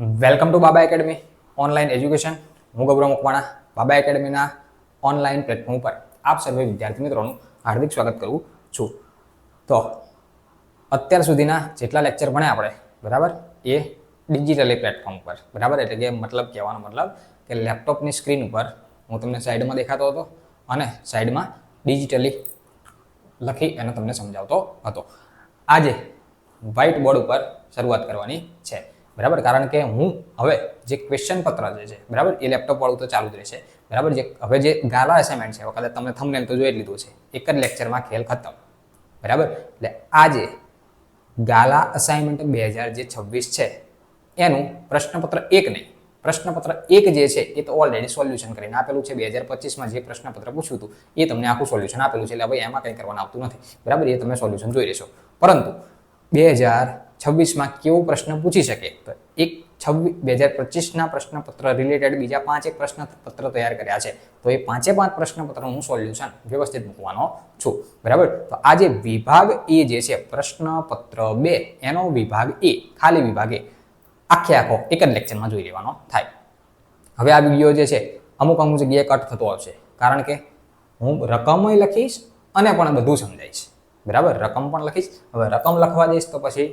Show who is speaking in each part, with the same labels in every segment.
Speaker 1: Welcome to Baba academy online education. હું ગૌરવ મકવાણા બાબા એકેડમીના online platform ઉપર આપ સર્વે વિદ્યાર્થી મિત્રોનું હાર્દિક સ્વાગત કરું છું. તો અત્યાર સુધીના જેટલા લેક્ચર ભણ્યા આપણે બરાબર એ ડિજિટલી પ્લેટફોર્મ પર બરાબર, એટલે કે મતલબ કહેવાનો મતલબ કે લેપટોપની સ્ક્રીન ઉપર હું તમને સાઈડમાં દેખાતો હતો અને સાઈડમાં ડિજિટલી લખી અને તમને સમજાવતો હતો. આજે વ્હાઇટ બોર્ડ ઉપર શરૂઆત કરવાની છે બરાબર, કારણ કે હું હવે જે ક્વેશ્ચન પત્ર જે છે બરાબર એ લેપટોપ વાળું તો ચાલુ જ રહેશે બરાબર. હવે જે ગાલા અસાઇનમેન્ટ છે કદાચ તમને થંબનેલ તો જોઈ લીધું છે, એક જ લેક્ચરમાં ખેલ ખતમ બરાબર. એટલે આજે ગાલા અસાઇનમેન્ટ 2026 છે એનું પ્રશ્નપત્ર 1 નહીં, પ્રશ્નપત્ર 1 જે છે એ તો ઓલરેડી સોલ્યુશન કરીને આપેલું છે. 2025માં જે પ્રશ્નપત્ર પૂછ્યું હતું એ તમને આખું સોલ્યુશન આપેલું છે, એટલે ભાઈ એમાં કંઈ કરવાનું આવતું નથી બરાબર, એ તમે સોલ્યુશન જોઈ લેશો. પરંતુ 2026માં કેવો પ્રશ્ન પૂછી શકે તો 2025ના પ્રશ્નપત્ર રિલેટેડ બીજા 5 પ્રશ્નપત્ર તૈયાર કર્યા છે, તો એ 5 પ્રશ્નપત્રનું હું સોલ્યુશન વ્યવસ્થિત મૂકવાનો છું બરાબર. તો આજે વિભાગ એ જે છે પ્રશ્નપત્ર 2 એનો વિભાગ એ ખાલી વિભાગ એ આખો એક જ લેક્ચરમાં જોઈ લેવાનો થાય. હવે આ વિડીયો જે છે અમુક જગ્યાએ કટ થતો આવશે, કારણ કે હું રકમય લખીશ અને પણ બધું સમજાઈશ બરાબર. રકમ પણ લખીશ. હવે રકમ લખવા જઈશ તો પછી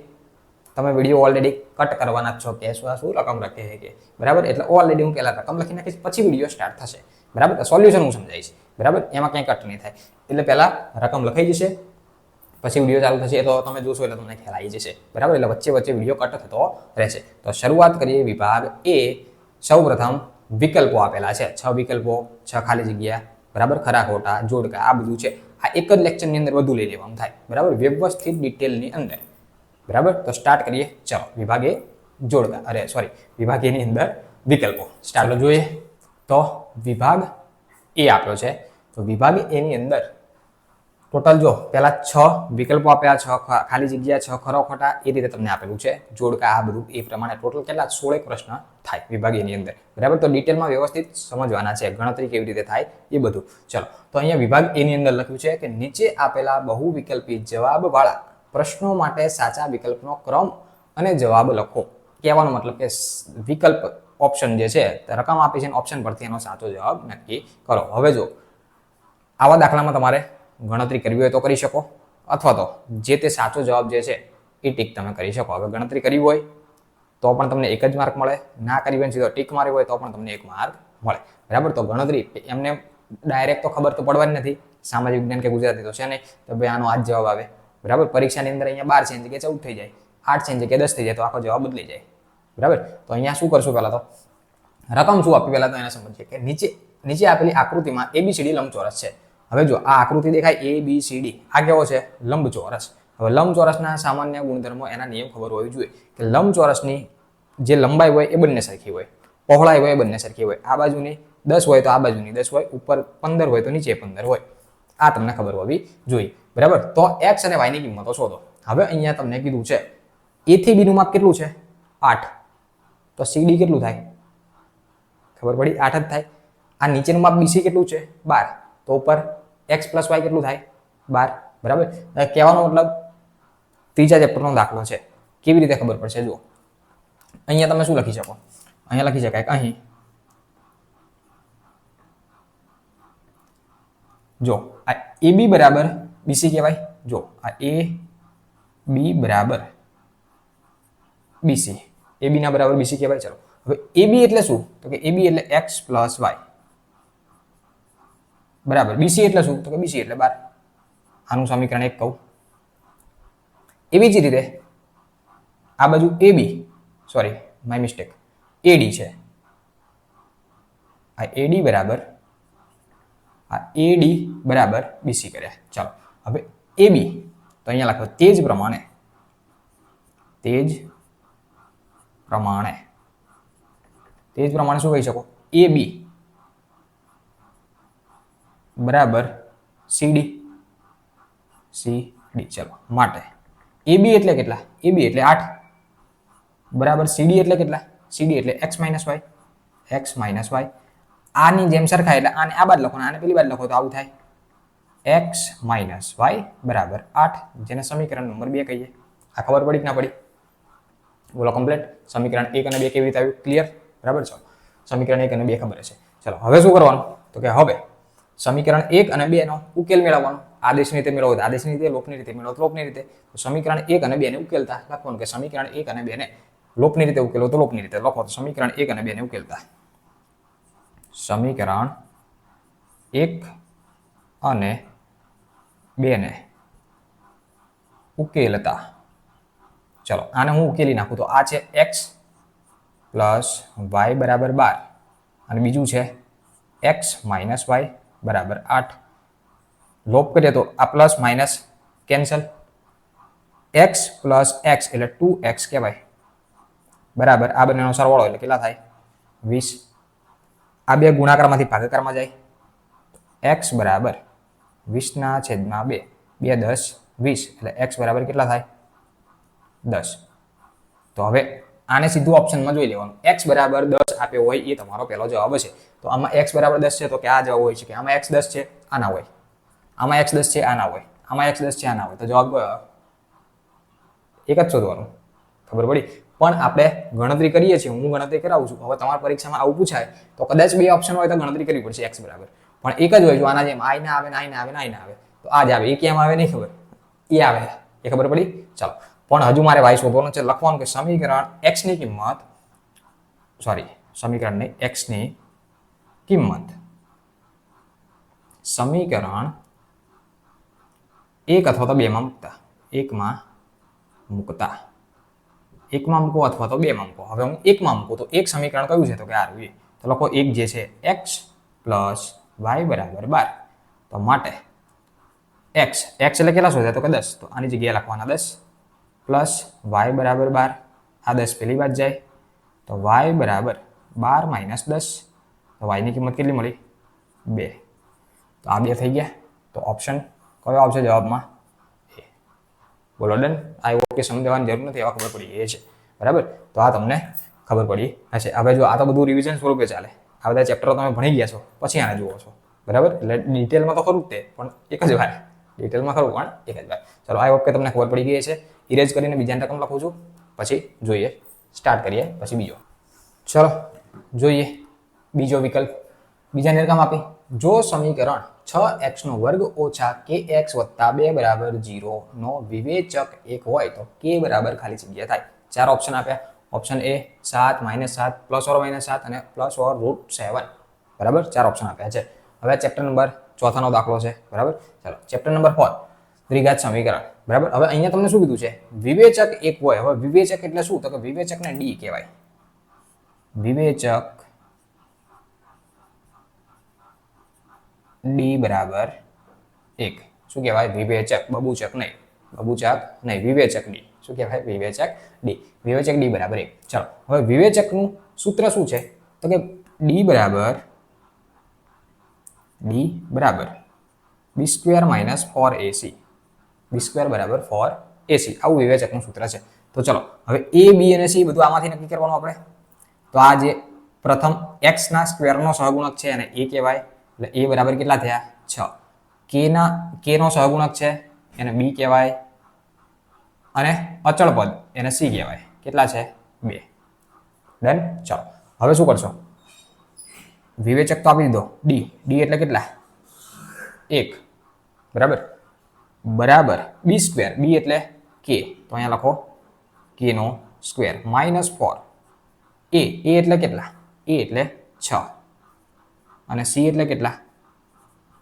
Speaker 1: તમે વિડીયો ઓલરેડી કટ કરવાના જ છો કે શું રકમ લખે છે કે બરાબર, એટલે ઓલરેડી હું પહેલા રકમ લખી નાખીશ, પછી વિડીયો સ્ટાર્ટ થશે બરાબર. સોલ્યુશન હું સમજાવીશ બરાબર, એમાં કંઈ કટ નહીં થાય. એટલે પહેલા રકમ લખાઈ જશે, પછી વિડીયો ચાલુ થશે, તો તમે જોશો એટલે તમને ખ્યાલ આવી જશે બરાબર. એટલે વચ્ચે વચ્ચે વિડીયો કટ થતો રહેશે. તો શરૂઆત કરીએ વિભાગ એ. સૌપ્રથમ વિકલ્પો આપેલા છે, 6 વિકલ્પો, 6 ખાલી જગ્યા બરાબર, ખરા ખોટા, જોડકા, આ બધું છે. આ એક જ લેક્ચરની અંદર બધું લઈ લેવાનું થાય બરાબર, વ્યવસ્થિત ડિટેલની અંદર બરાબર. તો સ્ટાર્ટ કરીએ. ચલો વિભાગ એ જોડકા, વિભાગ એની અંદર વિકલ્પો સ્ટાર્ટ જોઈએ. તો વિભાગ એ આપ્યો છે, તો વિભાગ એની અંદર ટોટલ જો પહેલા 6 વિકલ્પો આપ્યા, 6 ખાલી જગ્યા, 6 ખરો ખોટા, એ રીતે તમને આપેલું છે. જોડકા આ બધું એ પ્રમાણે ટોટલ કેટલા 16 પ્રશ્ન થાય વિભાગ એની અંદર બરાબર. તો ડિટેલમાં વ્યવસ્થિત સમજવાના છે, ગણતરી કેવી રીતે થાય એ બધું. ચલો તો અહીંયા વિભાગ એની અંદર લખ્યું છે કે નીચે આપેલા બહુ વિકલ્પી જવાબવાળા પ્રશ્નો માટે સાચા વિકલ્પનો ક્રમ અને જવાબ લખો. કહેવાનો મતલબ કે વિકલ્પ ઓપ્શન જે છે રકમ આપી છે, ઓપ્શન પરથી એનો સાચો જવાબ નક્કી કરો. હવે જો આવા દાખલામાં તમારે ગણતરી કરવી હોય તો કરી શકો, અથવા તો જે તે સાચો જવાબ જે છે એ ટીક તમે કરી શકો. હવે ગણતરી કરવી હોય તો પણ તમને 1 જ માર્ક મળે, ના કરવી હોય સીધો ટીક મારી હોય તો પણ તમને 1 માર્ક મળે બરાબર. તો ગણતરી એમને ડાયરેક્ટ તો ખબર તો પડવાની નથી, સામાજિક વિજ્ઞાન કે ગુજરાતી તો છે નહીં, તો ભાઈ આનો આ જ જવાબ આવે બરાબર. પરીક્ષાની અંદર અહીંયા 12 છે એની જગ્યાએ 14 થઈ જાય, 8 છે એની જગ્યાએ 10 થઈ જાય, તો આખો જવાબ બદલી જાય બરાબર. તો અહીંયા શું કરશું, પહેલા તો રકમ શું આપી પહેલા તો એને સમજીએ કે નીચે આપેલી આકૃતિમાં ABCD લંબચોરસ છે. હવે જો આ આકૃતિ દેખાય ABCD, આ કેવો છે લંબચોરસ. હવે લંબચોરસના સામાન્ય ગુણધર્મો, એના નિયમ ખબર હોવી જોઈએ કે લંબચોરસની જે લંબાઈ હોય એ બંને સરખી હોય, પહોળાઈ હોય એ બંને સરખી હોય. આ બાજુની 10 હોય તો આ બાજુની 10 હોય, ઉપર 15 હોય તો નીચે 15 હોય. આ તમને ખબર હોવી જોઈએ બરાબર. તો x અને y ની કિંમતો શોધો. હવે અહીંયા તમને કીધું છે a થી b નું માપ કેટલું છે 8, તો CD કેટલું થાય ખબર પડી, 8 જ થાય. આ નીચેનું માપ BC કેટલું છે 12, તો ઉપર x + y કેટલું થાય 12 બરાબર. કહેવાનો મતલબ ત્રીજા ચેપ્ટરનો દાખલો છે, કેવી રીતે ખબર પડશે જુઓ. અહીંયા તમે શું લખી શકો, અહીંયા લખી શકાય કે અહીં જો આ AB બરાબર BC કહેવાય. જો આ AB બરાબર BC, AB ના બરાબર BC કહેવાય. ચલો હવે AB એટલે શું, તો કે AB એટલે x + y બરાબર. BC એટલે શું, તો કે BC એટલે 12. આનું સમીકરણ 1 કહું. એવી જ રીતે આ બાજુ AB, sorry my mistake, AD છે. આ AD બરાબર BC કર્યા. ચાલો હવે AB તો અહીંયા લખો તે જ પ્રમાણે શું કહી શકો, AB બરાબર CD. ચલો માટે AB એટલે કેટલા, AB એટલે 8 બરાબર. CD એટલે કેટલા, CD એટલે x - y. આની જેમ સરખાય એટલે આને આ બાદ લખો, આને પેલી બાદ લખો તો આવું થાય x - y બરાબર 8, જેને સમીકરણ નંબર 2 કહીએ. આ ખબર પડી કે ના પડી બોલો કમ્પ્લીટ. સમીકરણ 1 અને 2 કેવી રીતે આવ્યું? ક્લિયર? બરાબર છે. સમીકરણ 1 અને 2 ખબર છે. ચલો હવે શું કરવાનું? તો કે હવે સમીકરણ 1 અને 2 નો ઉકેલ મેળવવાનો. આદેશની રીતે મેળવો તો આદેશની રીતે, લોપની રીતે મેળવો તો લોપની રીતે. તો સમીકરણ 1 અને 2 ને ઉકેલતા લખવાનું કે સમીકરણ 1 અને 2 ને લોપની રીતે ઉકેલો તો લોપની રીતે લખો. તો સમીકરણ 1 અને 2 ને ઉકેલતા સમીકરણ 1 અને 2 ને ઉકેલતા. ચલો આને હું ઉકેલી નાખું તો આ છે x પ્લસ y બરાબર 12 અને બીજું છે x માઇનસ y બરાબર 8. લોપ કરીએ તો આ plus minus cancel. x plus x એટલે 2x કહેવાય બરાબર આ બંનેનો સરવાળો એટલે કેટલા થાય? 20. આ બે ગુણાકારમાંથી ભાગાકારમાં જાય. x બરાબર 20/2 2 10 20 એટલે x બરાબર કેટલા થાય? 10. તો હવે આને સીધું ઓપ્શનમાં જોઈ લેવાનું. x બરાબર 10 આપ્યો હોય એ તમારો પહેલો જવાબ હશે. તો આમાં x બરાબર 10 છે તો કે આ જવાબ હોય છે કે આમાં x 10 છે આના હોય, આમાં x 10 છે આના હોય, આમાં x 10 છે આના હોય. તો જવાબ એક જ શોધવાનું. ખબર પડી? પણ આપણે ગણતરી કરીએ છીએ, હું ગણતરી કરાવું છું. હવે તમારી પરીક્ષામાં આવું પૂછાય તો કદાચ બે ઓપ્શન હોય તો ગણતરી કરવી પડશે x બરાબર. પણ એક જ હોય જો આના જેમ આઈ ના આવે ને આઈ ના આવે ને આઈ ના આવે તો આ જ આવે. એ કેમ આવે નહીં ખબર, એ આવે. એ ખબર પડી? ચાલો પણ હજુ મારે y શોધવાનું છે. લખવાનું કે સમીકરણ x ની કિંમત સમીકરણ નહીં x ની કિંમત સમીકરણ 1 અથવા તો 2 માં મૂકતા. 1 માં મૂકતા. 1 માં મૂકો અથવા તો 2 માં મૂકો. હવે હું 1 માં મૂકું તો એક સમીકરણ કયું છે તો કે આ રહ્યું. તો લખો 1 જે છે x પ્લસ y બરાબર 12. તો માટે x એટલે કેટલા શોધ્યા તો કે 10. તો આની જગ્યાએ લખવાના 10 પ્લસ y બરાબર 12. આ 10 પેલી બાદ જાય તો y બરાબર 12 માઇનસ 10. તો y ની કિંમત કેટલી મળી? 2. તો આ 2 થઈ ગયા. તો ઓપ્શન કયો આવશે જવાબમાં? એ. બોલો ડન. આ ઓકે સમજવાની જરૂર નથી, આવા ખબર પડી એ છે બરાબર. તો આ તમને ખબર પડી હશે. હવે જો આ તો બધું રિવિઝન સ્વરૂપે ચાલે. આ બધા ચેપ્ટરો તમે ભણી ગયા છો પછી આને જુઓ છો બરાબર. એટલે ડિટેલમાં તો ખરું જ તે, પણ એક જ વાર ડિટેલમાં ખરું પણ એક જ વાર. ચલો આ ઓકે તમને ખબર પડી ગઈ છે. ઇરેજ કરીને બીજા રકમ લખું છું પછી જોઈએ, સ્ટાર્ટ કરીએ પછી બીજો. ચલો જોઈએ બીજો વિકલ્પ. બીજા રકમ આપી. જો સમીકરણ 6x² ઓછા kx વત્તા 2 બરાબર 0 નો વિવેચક 1 હોય તો k બરાબર ખાલી જગ્યા થાય. 4 ઓપ્શન આપ્યા. ઓપ્શન એ 7 -7 +or-7 અને +or√7 બરાબર. 4 ઓપ્શન આપ્યા છે. હવે ચેપ્ટર નંબર 4 નો દાખલો છે બરાબર. ચાલો ચેપ્ટર નંબર 4 દ્વિઘાત સમીકરણ બરાબર. હવે અહીંયા તમને શું કીધું છે? વિવેચક 1 હોય. હવે વિવેચક એટલે શું? તો કે વિવેચકને d કહેવાય. વિવેચક d બરાબર 1 શું કહેવાય? વિવેચક. બબૂચક નહીં વિવેચક d. શું કહેવાય? વિવેચક d. વિવેચક d બરાબર 1. ચાલો હવે વિવેચકનું સૂત્ર શું છે? તો કે d બરાબર b² - 4ac. b² બરાબર 4ac. આવું વિવેચકનું સૂત્ર છે. તો ચલો હવે a b અને c બધું આમાંથી નક્કી કરવાનું આપણે. તો આ જે પ્રથમ x ના સ્ક્વેરનો સહગુણક છે અને a કહેવાય. એટલે a બરાબર કેટલા થયા? 6. k નો સહગુણક છે એને b કહેવાય અને અચળ પદ એને c કહેવાય. કેટલા છે? 2. ડન. ચાલો હવે શું કરશો? વિવેચક તો આપી દીધો d એટલે કેટલા? 1 બરાબર b² b એટલે k. તો અહીંયા લખો k નો સ્ક્વેર -4 a એટલે કેટલા? a એટલે 6 અને c એટલે કેટલા?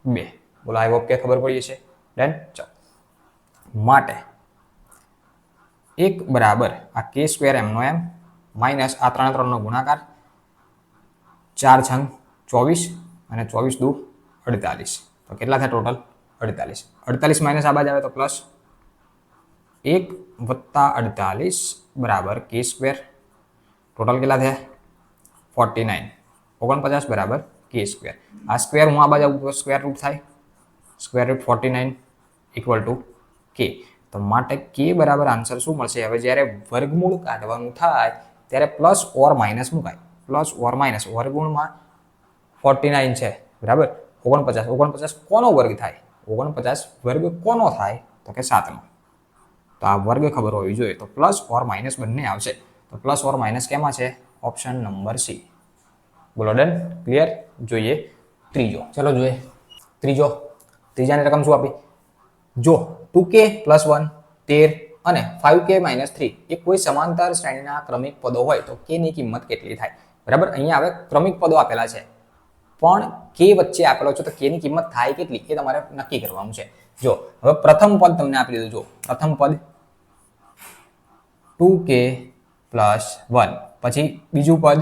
Speaker 1: 2. બોલો આઈ હોપ કે ખબર પડી છે. ડન. ચાલો માટે 1 બરાબર આ k² m નો m માઇનસ આ 3 નો ગુણાકાર 4 × 24 અને 24 દુ 48. તો કેટલા થાય ટોટલ? 48. 48 માઇનસ આ બાજુ આવે તો પ્લસ 1 + 48 બરાબર k². ટોટલ કેટલા થયા? 49. 49 બરાબર k². આ સ્ક્વેર હું આ બાજુ સ્ક્વેર રૂટ થાય. Square root 49 = k. તો માટે k બરાબર આન્સર શું મળશે? હવે જ્યારે વર્ગમૂળ કાઢવાનું થાય ત્યારે પ્લસ ઓર માઇનસ મુકાય. પ્લસ ઓર માઇનસ વર્ગમૂળમાં 49 છે બરાબર. 49 કોનો વર્ગ થાય? 49 વર્ગ કોનો થાય? તો કે 7 નો. તો આ વર્ગ ખબર હોવી જોઈએ. તો પ્લસ ઓર માઇનસ બંને આવશે. તો પ્લસ ઓર માઇનસ કેમાં છે? Option number C. બોલો ડન, ક્લિયર? જોઈએ ત્રીજો. ચલો જોઈએ ત્રીજાની રકમ શું આપી? જો 2k + 1 13 અને 5k - 3 એ કોઈ સમાંતર શ્રેણીના ક્રમિક પદો હોય તો k ની કિંમત કેટલી થાય? બરાબર, અહીંયા હવે ક્રમિક પદો આપેલા છે પણ k વચ્ચે આપેલો છે તો k ની કિંમત થાય કેટલી એ તમારે નક્કી કરવાનું છે. જો હવે પ્રથમ પદ તમને આપી દીધું. જો પ્રથમ પદ 2k + 1, પછી બીજું પદ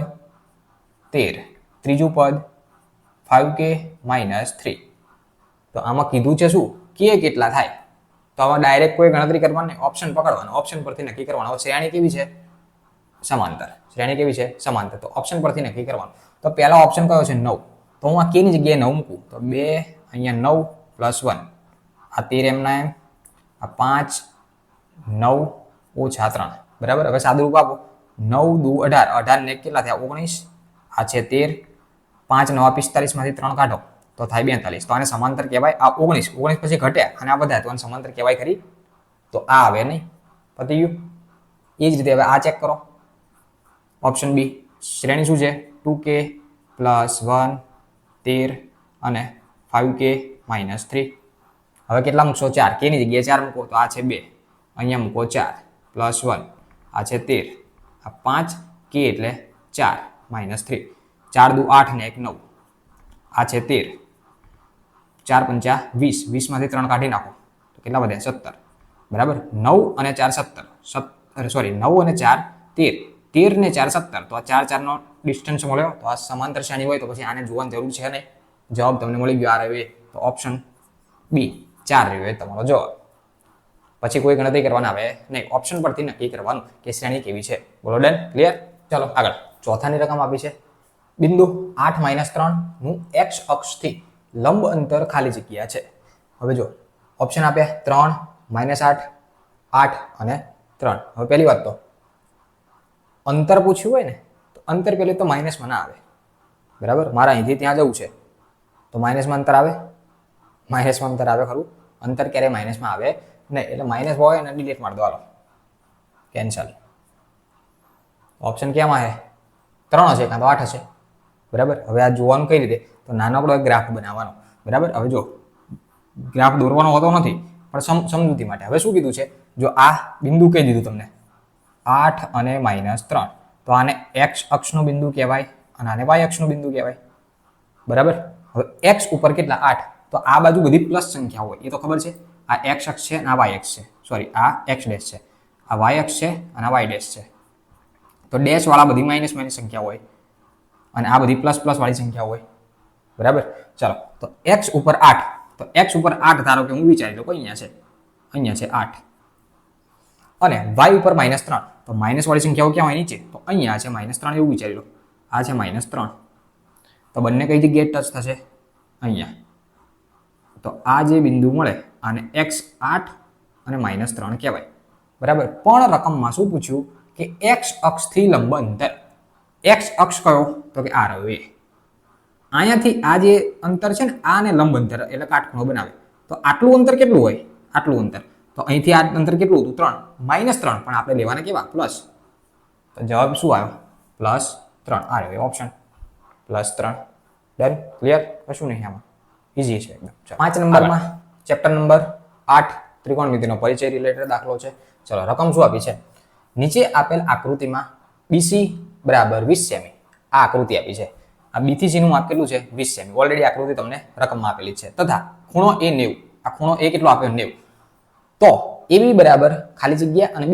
Speaker 1: 13, ત્રીજું પદ 5k - 3. તો આમાં કીધું છે શું? k કેટલા થાય? તો હવે ડાયરેક્ટ કોઈ ગણતરી કરવાની, ઓપ્શન પકડવાનો, ઓપ્શન પરથી નક્કી કરવાનો. હવે શ્રેણી કેવી છે? સમાંતર. શ્રેણી કેવી છે? સમાંતર. તો ઓપ્શન પરથી નક્કી કરવાનું. તો પહેલા ઓપ્શન કયો છે? 9. તો હું આ k ની જગ્યાએ 9 મૂકું તો 2 અહીંયા 9 + 1 આ 13 એમના એમ, આ 5 9 ઓછા 3. બરાબર, હવે સાદુરૂપ આપો. 9 દુ 18, 18 ને કેટલા થયા? 19. આ છે 13, 5 9 45 માંથી 3 કાઢો તો થાય 42. તો આને સમાંતર કહેવાય. આ 19 પછી ઘટ્યા અને આ બધા તો આને સમાંતર કહેવાય ખરી? તો આ આવે નહીં. પતી ગયું. એ જ રીતે હવે આ ચેક કરો. ઓપ્શન બી, શ્રેણી શું છે? 2k + 1 13 અને 5k - 3. હવે કેટલા મૂકશો? 4. k ની જગ્યાએ 4 મૂકો તો આ છે 2, અહીંયા મૂકો 4 + 1 આ છે 13, આ 5 k એટલે 4 - 3. 4 દુ 8 ને 1 9, આ છે 13, 4 પંચા 20, 20 માંથી 3 કાઢી નાખો તો કેટલા વધ્યા? 17. બરાબર, 9 અને 4 17, સોરી 9 અને 4 13, 13 ને 4 17. તો આ 4 4 નો ડિસ્ટન્સ મળ્યો. તો આ સમાંતર શ્રેણી હોય તો પછી આને જોવાની જરૂર છે નહીં. જવાબ તમને મળી ગયો. આ રહ્યો. તો ઓપ્શન બી 4 રહ્યો તમારો જવાબ. પછી કોઈ ગણતરી કરવાના આવે નહીં, ઓપ્શન પરથી નક્કી કરવાનું કે શ્રેણી કેવી છે. બોલો ડન, ક્લિયર? ચલો આગળ. ચોથાની રકમ આપી છે. બિંદુ 8 - 3 નું x અક્ષથી લંબ અંતર ખાલી જગ્યા છે. હવે જો ઓપ્શન આપ્યા 3 -8 8 અને 3. હવે પહેલી વાત તો અંતર પૂછ્યું હોય ને તો અંતર પહેલે તો માઇનસમાં ના આવે. બરાબર, મારે અહીંથી ત્યાં જવું છે તો માઇનસમાં અંતર આવે? માઇનસમાં અંતર આવે ખરું? અંતર ક્યારે માઇનસમાં આવે નહીં. એટલે માઇનસ હોય અને ડિલીટ મારી દો, હાલો કેન્સલ. ઓપ્શન કેમાં છે? 3 હશે કાં તો 8 હશે. બરાબર, હવે આ જોવાનું કઈ રીતે? તો નાનકડો એક ગ્રાફ બનાવવાનો. બરાબર, હવે જો ગ્રાફ દોરવાનો હોતો નથી પણ સમજૂતી માટે. હવે શું કીધું છે? જો આ બિંદુ કહી દીધું તમને 8 અને -3, તો આને x અક્ષનું બિંદુ કહેવાય અને આને y અક્ષનું બિંદુ કહેવાય. બરાબર, હવે x ઉપર કેટલા? 8. તો આ બાજુ બધી પ્લસ સંખ્યા હોય એ તો ખબર છે. આ x અક્ષ છે અને આ y અક્ષ છે. સોરી, આ x ડેશ છે, આ y અક્ષ છે અને આ y ડેશ છે. તો ડેશ વાળા બધી માઇનસ માઇનસ સંખ્યા હોય અને આ બધી પ્લસ પ્લસ વાળી સંખ્યા હોય. બરાબર, ચાલો તો x ઉપર 8, તો x ઉપર 8 ધારો કે હું વિચારી લો અહીંયા છે 8 અને y ઉપર -3, તો માઇનસ વાળી સંખ્યાઓ ક્યાં હોય? નીચે. તો અહીંયા છે -3 એવું વિચારી લો. આ છે -3, તો બંને કઈ જગ્યાએ ટચ થશે? અહીંયા. તો આ જે બિંદુ મળે આને x8 અને -3 કહેવાય. બરાબર, પણ રકમમાં શું પૂછ્યું કે x અક્ષથી લંબ અંતર. x અક્ષ કયો? તો કે આ રહ્યો. અહીંયાથી આ જે અંતર છે ને આને લંબ અંતર એટલે કાટખૂણો બનાવે. તો આટલું અંતર કેટલું હોય? આટલું અંતર. તો અહીંથી આ અંતર કેટલું હતું? 3 -3, પણ આપણે લેવાના કેવા? પ્લસ. તો જવાબ શું આવ્યો? +3. આ રહ્યો ઓપ્શન +3. Done, clear? કશું નહીં આમાં, ઈઝી છે એકદમ. 5 નંબરમાં ચેપ્ટર નંબર 8 ત્રિકોણમિતિનો પરિચય રિલેટેડ દાખલો છે. ચલો રકમ શું આપી છે? નીચે આપેલ આકૃતિમાં BC = 20 સેમી આ આકૃતિ આપી છે. આ B થી C નું માપ કેટલું છે? 20 સેમી. ઓલરેડી આકૃતિ તમને રકમમાં આપેલી છે. તથા ખૂણો A 90. આ ખૂણો A કેટલો આપ્યો? 90. તો AB બરાબર ખાલી જગ્યા અને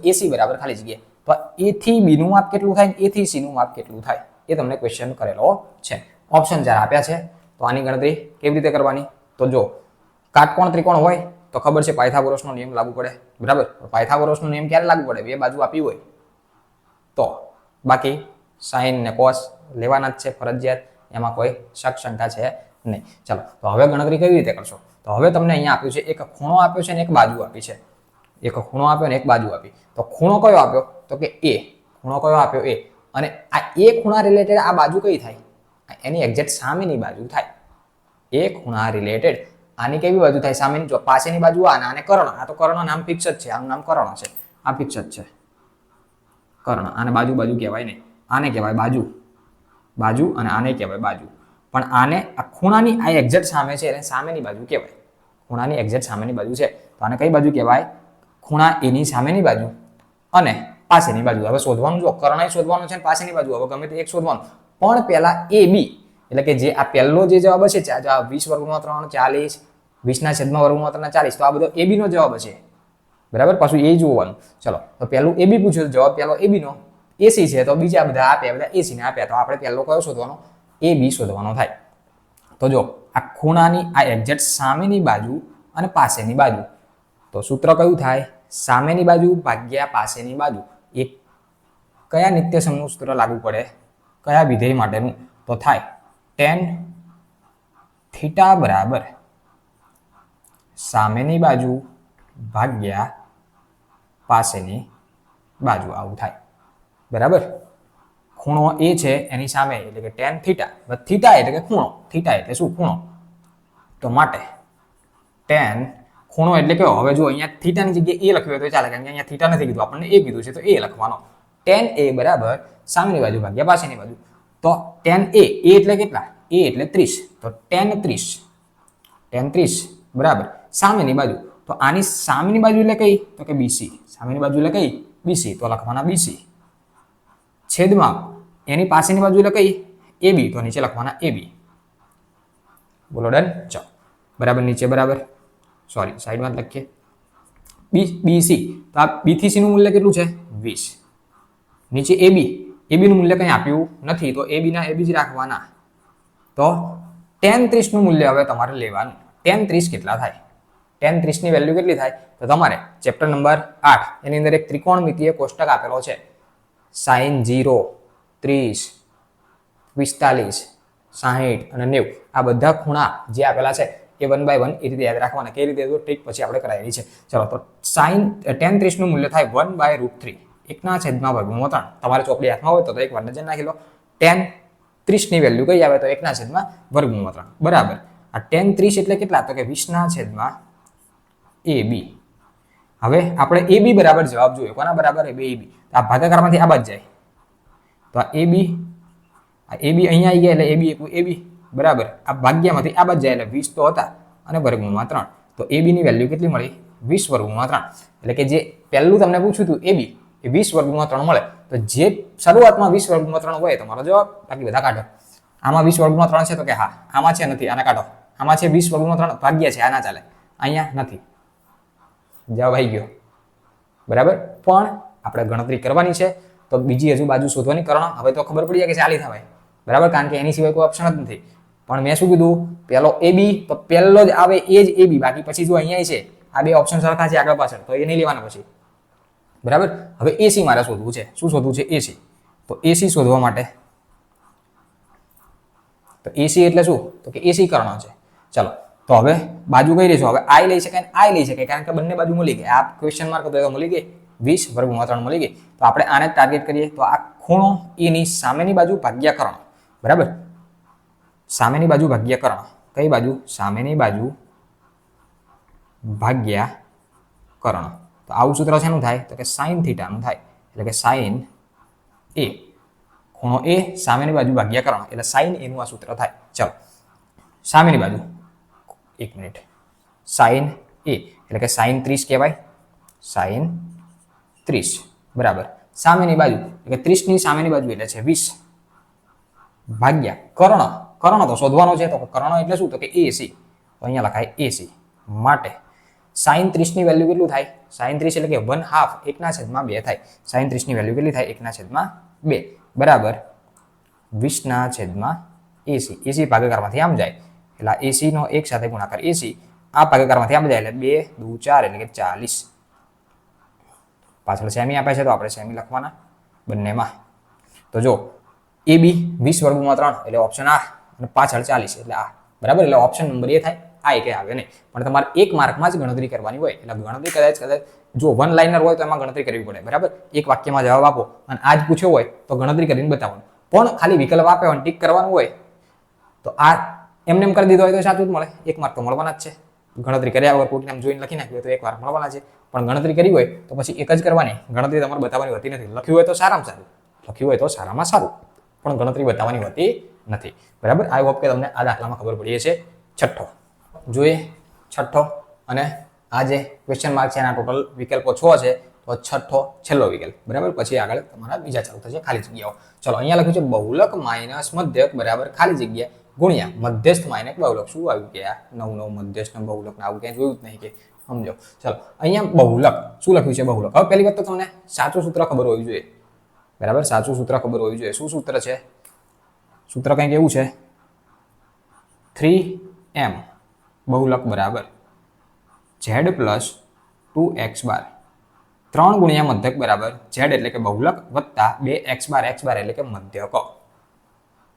Speaker 1: AC બરાબર ખાલી જગ્યા. તો A થી B નું માપ કેટલું થાય? A થી C નું માપ કેટલું થાય? એ તમને ક્વેશ્ચન કરેલો છે. ઓપ્શન 4 આપ્યા છે. તો આની ગણતરી કેવી રીતે કરવાની? તો જો કાટકોણ ત્રિકોણ હોય તો ખબર છે પાયથાગોરસનો નિયમ લાગુ પડે. બરાબર, પાયથાગોરસનો નિયમ ક્યારે લાગુ પડે? બે બાજુ આપી હોય તો. બાકી સાઇન ને કોસ લેવાના જ છે ફરજિયાત, એમાં કોઈ શક શંકા છે નહીં. ચાલો તો હવે ગણતરી કેવી રીતે કરશો? તો હવે તમને અહીંયા આપ્યું છે એક ખૂણો આપ્યો છે અને એક બાજુ આપી છે. એક ખૂણો આપ્યો અને એક બાજુ આપી. તો ખૂણો કયો આપ્યો? તો કે A. ખૂણો કયો આપ્યો? A. અને આ A ખૂણા રિલેટેડ આ બાજુ કઈ થાય? એની એક્ઝેક્ટ સામેની બાજુ થાય. A ખૂણા રિલેટેડ આની કેવી બાજુ થાય? સામેની. જો પાછળની બાજુ આને કર્ણ. આ તો કર્ણ નામ ફિક્સ જ છે, આનું નામ કર્ણ છે, આ ફિક્સ જ છે. કર્ણ. આને બાજુ બાજુ કહેવાય નહીં, આને કહેવાય બાજુ, બાજુ અને આને કહેવાય બાજુ. પણ આને આ ખૂણાની આ એક્ઝેક્ટ સામે છે એટલે સામેની બાજુ કહેવાય. ખૂણાની એક્ઝેક્ટ સામેની બાજુ છે તો આને કઈ બાજુ કહેવાય? ખૂણા એની સામેની બાજુ અને પાસેની બાજુ. હવે શોધવાનું, જો કર્ણ શોધવાનું છે ને પાસેની બાજુ, હવે ગમે તે એક શોધવાનું. પણ પહેલા એ બી એટલે કે જે આ પહેલો જે જવાબ હશે, જવાબ 20 વર્ગમાં 3 40, 20 ના છેદમાં વર્ગમાં 3 40, તો આ બધો એ બી નો જવાબ હશે. બરાબર, પાછું એ જોવાનું. ચલો, તો પહેલું એ બી પૂછ્યું, જવાબ પહેલો એ બી નો એસી છે, તો બીજા બધા આપ્યા, બધા એસી ને આપ્યા, તો આપણે પહેલો કયો શોધવાનો? એ બી શોધવાનો થાય. તો જો આ ખૂણાની આ એક્ઝેક્ટ સામેની બાજુ અને પાસેની બાજુ, તો સૂત્ર કયું થાય? સામેની બાજુ ભાગ્યા પાસેની બાજુ. એક કયા નિત્યસમનું સૂત્ર લાગુ પડે? કયા વિધેય માટેનું? તો થાય tan થીટા બરાબર સામેની બાજુ ભાગ્યા પાસેની બાજુ. આવું થાય. બરાબર, ખૂણો એ છે એની સામે એટલે કે tan થીટા, થીટા એટલે કે ખૂણો, થીટા એટલે શું? ખૂણો. તો માટે tan ખૂણો એટલે કેવો? હવે જો અહીંયા થીટાની જગ્યાએ એ લખ્યું હોય તો ચાલે, કારણ કે અહીંયા થીટા નથી કીધું, આપણને એ કીધું છે તો એ લખવાનો. tan a બરાબર સામેની બાજુ ભાગ્યા પાસેની બાજુ. તો tan a એટલે કેટલા? a એટલે 30, તો tan 30 બરાબર સામેની બાજુ. તો આની સામેની બાજુ એટલે કઈ? તો કે BC. સામેની બાજુ એટલે કઈ? BC, તો લખવાના BC છેદમાં એની પાસેની બાજુ એટલે કઈ? AB, તો નીચે લખવાના AB. બોલો ડન. ચાલો, બરાબર નીચે બરાબર, સોરી સાઈડમાં લખીએ BC. તો આ B થી C નું મૂલ્ય કેટલું છે? 20. નીચે AB નું મૂલ્ય કંઈ આપ્યું નથી, તો AB ના AB જ રાખવાના. તો tan 30 નું મૂલ્ય હવે તમારે લેવાનું. tan 30 કેટલા થાય? tan 30 ની વેલ્યુ કેટલી થાય? તો તમારે ચેપ્ટર નંબર 8 એની અંદર એક ત્રિકોણમિતિય કોષ્ટક આપેલો છે, sin 0, 30, 45, 60 અને 90. આ બધા ખૂણા જે આપેલા છે એ 1 by 1 એ રીતે યાદ રાખવાના. કઈ રીતે? તો ટ્રીક પછી આપણે કરાયેલી છે. ચલો, તો tan 30 નું મૂલ્ય થાય 1/√3, 1/√3. તમારે ચોપડી હાથમાં હોય તો એક વાર નજર નાખી લો. tan 30 ની વેલ્યુ કઈ આવે? તો 1/√3 બરાબર. આ tan 30 એટલે કેટલા? તો કે 20/AB. હવે આપણે AB બરાબર જવાબ જોયો. કોના બરાબર? AB. આ ભાગાકારમાંથી આ બાદ જાય તો આ AB અહીંયા આવી ગયા એટલે AB બરાબર. આ ભાગ્યમાંથી આ બાદ જાય એટલે 20 તો હતા અને √3. તો AB ની વેલ્યુ કેટલી મળી? 20/3. એટલે કે જે પહેલું તમને પૂછ્યું હતું AB એ 20/3 મળે. તો જે શરૂઆતમાં 20/3 હોય તમારો જવાબ, બાકી બધા કાઢો. આમાં 20/3 છે તો કે હા, આમાં છે નથી, આને કાઢો. આમાં છે 20/3 ભાગ્ય છે, આ ના ચાલે, અહીંયા નથી, જવાબ આવી ગયો. બરાબર, પણ આપણે ગણતરી કરવાની છે તો બીજી હજુ બાજુ શોધવાની. કર્ણ હવે તો ખબર પડી જાય કે ચાલી થવાય. બરાબર, કારણ કે એની સિવાય કોઈ ઓપ્શન જ નથી. પણ મેં શું કીધું? પહેલો AB, તો પહેલો જ આવે એ જ AB, બાકી પછી જો અહીંયા છે આ બે ઓપ્શન સરખા છે આગળ પાછળ, તો એ નહીં લેવાના પછી. બરાબર, હવે AC મારે શોધવું છે. શું શોધવું છે? AC. તો AC શોધવા માટે તો AC એટલે શું? તો કે AC કર્ણ છે. ચલો, તો હવે બાજુ કઈ રહીશું? હવે I લઈ શકાય, I લઈ શકાય, કારણ કે બંને બાજુ મળી ગઈ. આ ક્વેશ્ચન માર્ક હતો મળી ગઈ, 20/3 મળી ગઈ. તો આપણે આને ટાર્ગેટ કરીએ. તો આ ખૂણો એની સામેની બાજુ ભાગ્યા કર્ણ. બરાબર, સામેની બાજુ ભાગ્યા કર્ણ. કઈ બાજુ? સામેની બાજુ ભાગ્યા કર્ણ. તો આવું સૂત્ર શેનું થાય? તો કે sin થીટા નું થાય. એટલે કે sin A, ખૂણો A સામેની બાજુ ભાગ્યા કર્ણ એટલે sin A નું આ સૂત્ર થાય. ચલો, સામેની બાજુ એક મિનિટ, sin A એટલે કે sin 30 કહેવાય, sin 30 બરાબર. સામેની બાજુ એટલે કે 30 ની સામેની બાજુ એટલે છે 20 ભાગ્યા કર્ણ. કર્ણ તો શોધવાનો છે, તો કર્ણ એટલે શું? તો કે AC. તો અહીંયા લખાય AC. માટે sin 30 ની વેલ્યુ કેટલું થાય? sin 30 એટલે કે 1/2, 1/2 થાય. sin 30 ની વેલ્યુ કેટલી થાય? 1/2 બરાબર 20/AC. AC ભાગાકારમાંથી આમ જાય એટલે AC નો એક સાથે ગુણાકાર AC, આ ભાગાકારમાંથી આમ જાય એટલે 2 × 2 = 4 એટલે કે 40. પાછળ સેમી આપે છે તો આપણે સેમી લખવાના બંનેમાં. તો જો AB 20/3 એટલે ઓપ્શન આ, અને પાછળ 40 એટલે આ. બરાબર, એટલે ઓપ્શન નંબર એ થાય. આ એક આવે નહીં, પણ તમારે એક માર્કમાં જ ગણતરી કરવાની હોય. એટલે ગણતરી કદાચ જો વન લાઇનર હોય તો એમાં ગણતરી કરવી પડે. બરાબર, એક વાક્યમાં જવાબ આપો અને આજ પૂછ્યો હોય તો ગણતરી કરીને બતાવવાનું. પણ ખાલી વિકલ્પ આપે અને ટીક કરવાનું હોય તો આ એમને એમ કરી દીધો હોય તો સાચું જ મળે, એક માર્ક તો મળવાના જ છે. ગણતરી કર્યા વગર કોઈક નામ જોઈને લખી નાખ્યું તો એકવાર મળવાના છે, પણ ગણતરી કરી હોય તો પછી એક જ કરવાની, ગણતરી તમારે બતાવવાની હોતી નથી. લખ્યું હોય તો સારામાં સારું, લખ્યું હોય તો સારામાં સારું, પણ ગણતરી બતાવવાની હોતી નથી. બરાબર, આઈ હોપ કે તમને આ દાખલામાં ખબર પડી છે. છઠ્ઠો જોઈએ, છઠ્ઠો, અને આ જે ક્વેશ્ચન માર્ક છે એના ટોટલ વિકલ્પો 6 છે, તો છઠ્ઠો છેલ્લો વિકલ્પ. બરાબર, પછી આગળ તમારા બીજા ચાલુ થશે ખાલી જગ્યાઓ. ચલો, અહીંયા લખ્યું છે બહુલક માઇનસ મધ્યક બરાબર ખાલી જગ્યા ગુણ્યા મધ્યસ્થ માઇનસ બહુલક. શું આવ્યું કે આ નવ મધ્યસ્થ બહુલક આવું ક્યાંય જોયું જ નહીં કે સમજો. ચલો, અહીંયા બહુલક શું લખ્યું છે? બહુલક. હવે પહેલી વાત તો તમને સાચું સૂત્ર ખબર હોવી જોઈએ. બરાબર, સાચું સૂત્ર ખબર હોવી જોઈએ. શું સૂત્ર છે? સૂત્ર કંઈક એવું છે, 3m બહુલક બરાબર z પ્લસ 2x બાર, 3 ગુણ્યા મધ્યક બરાબર z એટલે કે બહુલક વત્તા 2x બાર એટલે કે મધ્યક.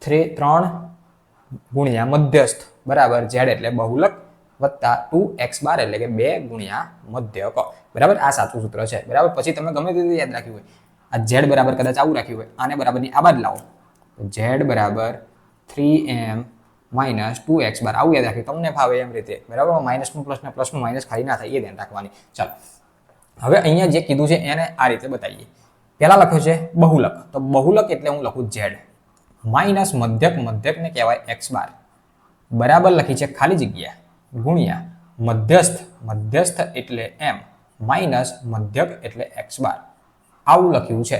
Speaker 1: 3 ગુણ્યા મધ્યસ્થ બરાબર z એટલે બહુલક વત્તા 2x બાર એટલે કે 2 ગુણ્યા મધ્યક. બરાબર, આ સાચું સૂત્ર છે. બરાબર, પછી તમે ગમે તે યાદ રાખ્યું હોય, આ z બરાબર કદાચ આવું રાખ્યું હોય, આને બરાબરની આ બાદ લાવો, z બરાબર 3m માઇનસ 2x બાર આવું યાદ રાખ્યું, તમને ફાવે એમ રીતે. બરાબર, માઇનસનું પ્લસ ને પ્લસનું માઇનસ ખાલી ના થાય એ ધ્યાન રાખવાની. ચાલો, હવે અહીંયા જે કીધું છે એને આ રીતે બતાવીએ. પહેલા લખ્યું છે બહુલક, તો બહુલક એટલે હું લખું z માઇનસ મધ્યકને કહેવાય x બાર બરાબર લખી છે ખાલી જગ્યા ગુણ્યા મધ્યસ્થ એટલે m માઇનસ મધ્યક એટલે x બાર આવું લખ્યું છે.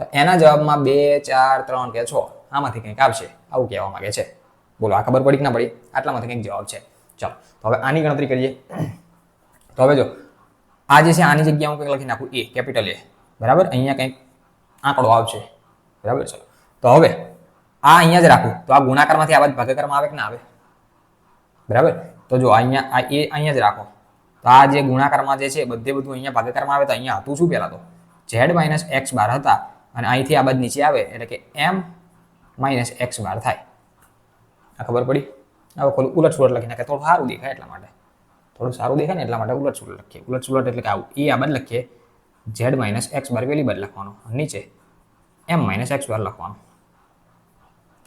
Speaker 1: તો એના જવાબમાં 2, 4, 3 કે 6 આમાંથી કંઈક આવશે, આવું કહેવા માંગે છે. બોલો, આ ખબર પડી કે ના પડી? આટલામાંથી કંઈક જવાબ છે. ચાલો, તો હવે આની ગણતરી કરીએ. તો હવે જો આ જે છે આની જગ્યાએ હું કંઈક લખી નાખું a, કેપિટલ A. બરાબર, અહીંયા કંઈક આંકડો આવશે. બરાબર, ચલો, તો હવે આ અહીંયા જ રાખું તો આ ગુણાકારમાંથી આ બાદ ભાગાકારમાં આવે કે ના આવે? બરાબર, તો જો અહીંયા આ a અહીંયા જ રાખો તો આ જે ગુણાકારમાં જે છે બધું અહીંયા ભાગાકારમાં આવે. તો અહીંયા હતું શું પહેલા? તો z માઇનસ x બાર હતા, અને અહીંથી આ બાદ નીચે આવે એટલે કે m માઇનસ x બાર થાય. આ ખબર પડી? હવે ખોલું, ઉલટ સુલટ લખી નાખે, થોડું સારું દેખાય એટલા માટે, થોડું સારું દેખાય ને એટલા માટે ઉલટ સુલટ લખીએ. ઉલટ સુલટ એટલે કે આવું એ આ બાદ લખીએ, z માઇનસ x બાર પેલી બાદ લખવાનો, નીચે m માઇનસ x બાર લખવાનું.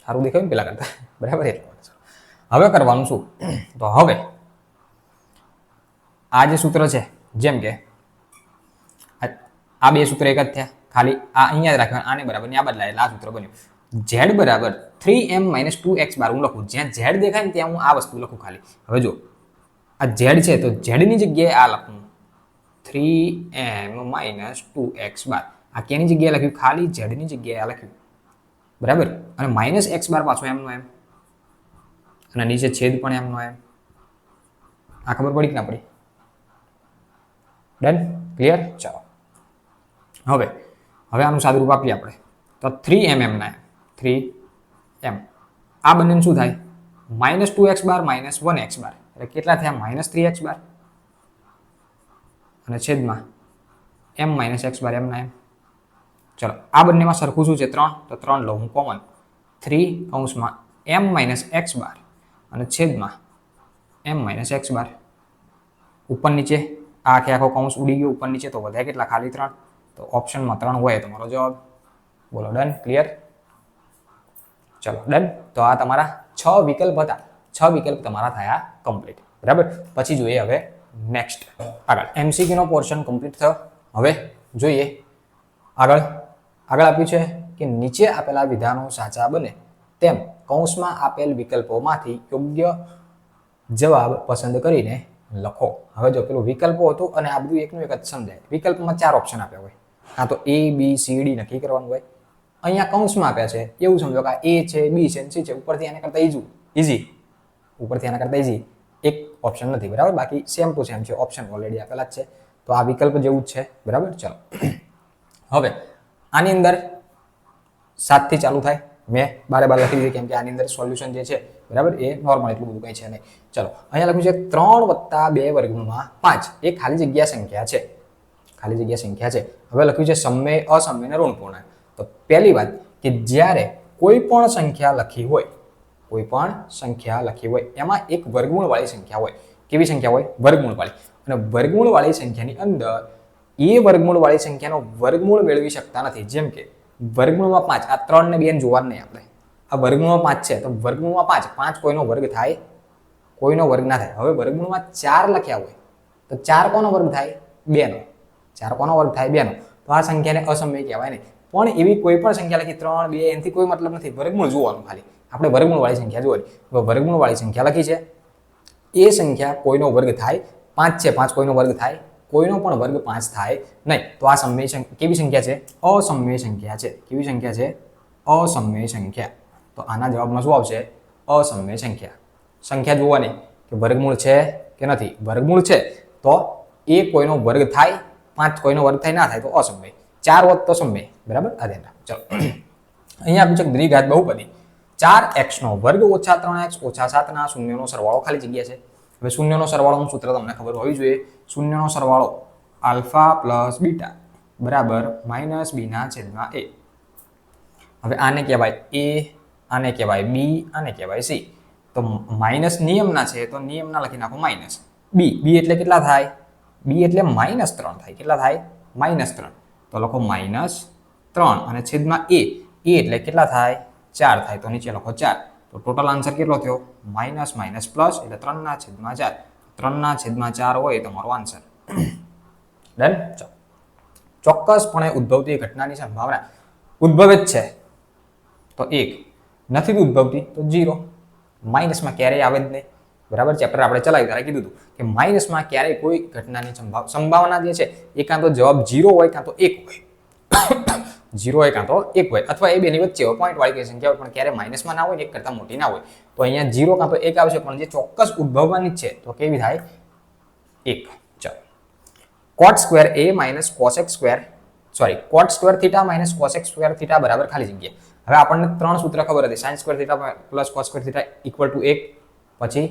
Speaker 1: સારું દેખાય ને પેલા કરતા? બરાબર, એટલા માટે. હવે કરવાનું શું? તો હવે આ જે સૂત્ર છે, જેમ કે આ બે સૂત્ર એક જ થયા, ખાલી આ અહીંયા જ રાખવાનું, આને બરાબર આ બદલાય એટલે આ સૂત્ર બન્યું. z બરાબર 3m માઇનસ 2x બાર હું લખું, જ્યાં z દેખાય ને ત્યાં હું આ વસ્તુ લખું ખાલી. હવે જો આ z છે તો z ની જગ્યાએ આ લખું 3m માઇનસ 2x બાર. આ કેની જગ્યાએ લખ્યું? ખાલી z ની જગ્યાએ આ લખ્યું. બરાબર, અને માઇનસ x બાર પાછો એમનો એમ, અને નીચે છેદ પણ એમનો એમ. આ ખબર પડી કે ના પડી? Done, clear? ચાલો, હવે આનું સાદું રૂપ આપીએ આપણે. તો 3m ના 3m આ બંને શું થાય? Minus 2x bar minus 1x બાર એટલે કેટલા થયા? માઇનસ 3x બાર, અને છેદમાં m માઇનસ x બાર એમના એમ. ચલો, આ બંનેમાં સરખું શું છે? 3, તો 3 લઉં હું કોમન, 3 કૌંસમાં m માઇનસ x બાર અને છેદમાં m માઇનસ x બાર. ઉપર નીચે આ આખો કૌંસ ઉડી ગયો, ઉપર નીચે તો વધ્યા કેટલા? ખાલી 3. તો ઓપ્શનમાં 3 હોય તમારો જવાબ. બોલો, ડન, ક્લિયર? ચલો, ડન. તો આ તમારા 6 વિકલ્પ હતા. 6 વિકલ્પ તમારા થયા કમ્પ્લીટ. બરાબર, પછી જોઈએ હવે નેક્સ્ટ. આગળ MCQ નો પોર્શન કમ્પ્લીટ થયો. હવે જોઈએ આગળ આપ્યું છે કે નીચે આપેલા વિધાનો સાચા બને તેમ કૌંસમાં આપેલ વિકલ્પોમાંથી યોગ્ય જવાબ પસંદ કરીને લખો. હવે જો પેલું વિકલ્પો હતું અને આ બધું એકનું એક જ સમજાય. વિકલ્પમાં 4 ઓપ્શન આપ્યા હોય, આ તો A, B, C, D નક્કી કરવાનું હોય. અહીંયા કૌંસમાં આપ્યા છે એવું સમજો કે A છે, B છે, C છે. ઉપરથી આના કરતા ઈઝી, ઉપરથી આના કરતા ઈઝી એક ઓપ્શન નથી. બરાબર, બાકી સેમ ટુ સેમ છે, ઓપ્શન ઓલરેડી આપેલા જ છે. તો આ વિકલ્પ જેવું જ છે. બરાબર, ચલો હવે આની અંદર 7 થી ચાલુ થાય. મેં બારે લખી દીધી કેમ કે આની અંદર સોલ્યુશન જે છે બરાબર એ નોર્મલ, એટલું બધું કંઈ છે નહીં. ચલો, અહીંયા લખ્યું છે 3 + 2 વર્ગમૂળમાં 5 એ ખાલી જગ્યા સંખ્યા છે. ખાલી જગ્યા સંખ્યા છે. હવે લખ્યું છે સમય, અસમય અને ઋણપૂર્ણાંક. તો પહેલી વાત કે જ્યારે કોઈ પણ સંખ્યા લખી હોય, એમાં એક વર્ગમૂળ વાળી સંખ્યા હોય. કેવી સંખ્યા હોય? વર્ગમૂળ વાળી. અને વર્ગમૂળ વાળી સંખ્યાની અંદર એ વર્ગમૂળ વાળી સંખ્યાનો વર્ગમૂળ મેળવી શકતા નથી. જેમ કે વર્ગમૂળમાં 5, આ 3 ને 2 ને જોવાનું નહીં આપણે. આ વર્ગમૂળમાં 5 છે તો વર્ગમૂળમાં 5 કોઈનો વર્ગ થાય કોઈનો વર્ગ ના થાય. હવે વર્ગમૂળમાં 4 લખ્યા હોય તો 4 કોનો વર્ગ થાય? 2 નો. 4 કોનો વર્ગ થાય? 2 નો. તો આ સંખ્યાને અસમય કહેવાય નહીં. પણ એવી કોઈ પણ સંખ્યા લખી 3, 2 એનાથી કોઈ મતલબ નથી. વર્ગમૂળ જોવાનું ખાલી. આપણે વર્ગમૂળ વાળી સંખ્યા જોવાની. તો વર્ગમૂળ વાળી સંખ્યા લખી છે. એ સંખ્યા કોઈનો વર્ગ થાય. 5 છે, 5 કોઈનો વર્ગ થાય? કોઈનો પણ વર્ગ 5 થાય નહીં. તો આ સમય કેવી સંખ્યા છે? અસમય સંખ્યા છે. કેવી સંખ્યા છે? અસમય સંખ્યા. તો આના જવાબમાં શું આવશે? અસમય સંખ્યા. સંખ્યા જોવાની કે વર્ગમૂળ છે કે નથી. વર્ગમૂળ છે તો એ કોઈનો વર્ગ થાય, 5 કોઈનો વર્ગ થાય, ના થાય તો અસમય. 4 હોત તો સમય. બરાબર? આ ધ્યાન રાખો. ચલો અહીંયા આપ્યું છે દ્વિઘાત બહુપદી 4x નો વર્ગ ઓછા 3x ઓછા 7 ના શૂન્યનો સરવાળો ખાલી જગ્યા છે. હવે શૂન્યનો સરવાળોનું સૂત્ર તમને ખબર હોવી જોઈએ. શૂન્યનો સરવાળો આલ્ફા પ્લસ બીટા બરાબર માઇનસ બી ના છેદમાં a. હવે આને કહેવાય a, આને કહેવાય b, આને કહેવાય c. તો માઇનસ નિયમના છે તો નિયમના લખી નાખો માઇનસ. b એટલે કેટલા થાય? b એટલે -3 થાય. કેટલા થાય? -3. તો લખો -3 અને છેદમાં a એટલે કેટલા થાય? 4 થાય. તો નીચે લખો 4. તો ટોટલ આન્સર કેટલો થયો? માઇનસ માઇનસ પ્લસ એટલે 3/4. 3/4 હોય તમારો આન્સર. ડન. ચોક્કસપણે ઉદ્ભવતી ઘટનાની સંભાવના ઉદ્ભવે જ છે તો 1, નથી ઉદ્ભવતી તો 0. માઇનસમાં ક્યારેય આવે જ નહીં. બરાબર? ચેપ્ટર આપણે ચલાવ્યું ત્યારે કીધું હતું કે માઇનસમાં ક્યારેય કોઈ ઘટનાની સંભાવના જે છે એ કાં તો જવાબ 0 હોય કાં તો 1 હોય. 0 હોય કાં તો 1 હોય અથવા એ બેની વચ્ચે હોય. પોઈન્ટ વાળી કઈ સંખ્યા હોય પણ ક્યારે માઇનસમાં ના હોય ને 1 કરતાં મોટી ના હોય. તો અહીંયા 0 કાં તો 1 આવશે પણ જે ચોક્કસ ઉદ્ભવવાની જ છે તો કેવી થાય? 1. ચાલો cot square a minus cosec square cot square theta minus cosec square theta બરાબર ખાલી જગ્યા. હવે આપણને 3 સૂત્ર ખબર હતી. sin square theta plus cos square theta equal to 1, પછી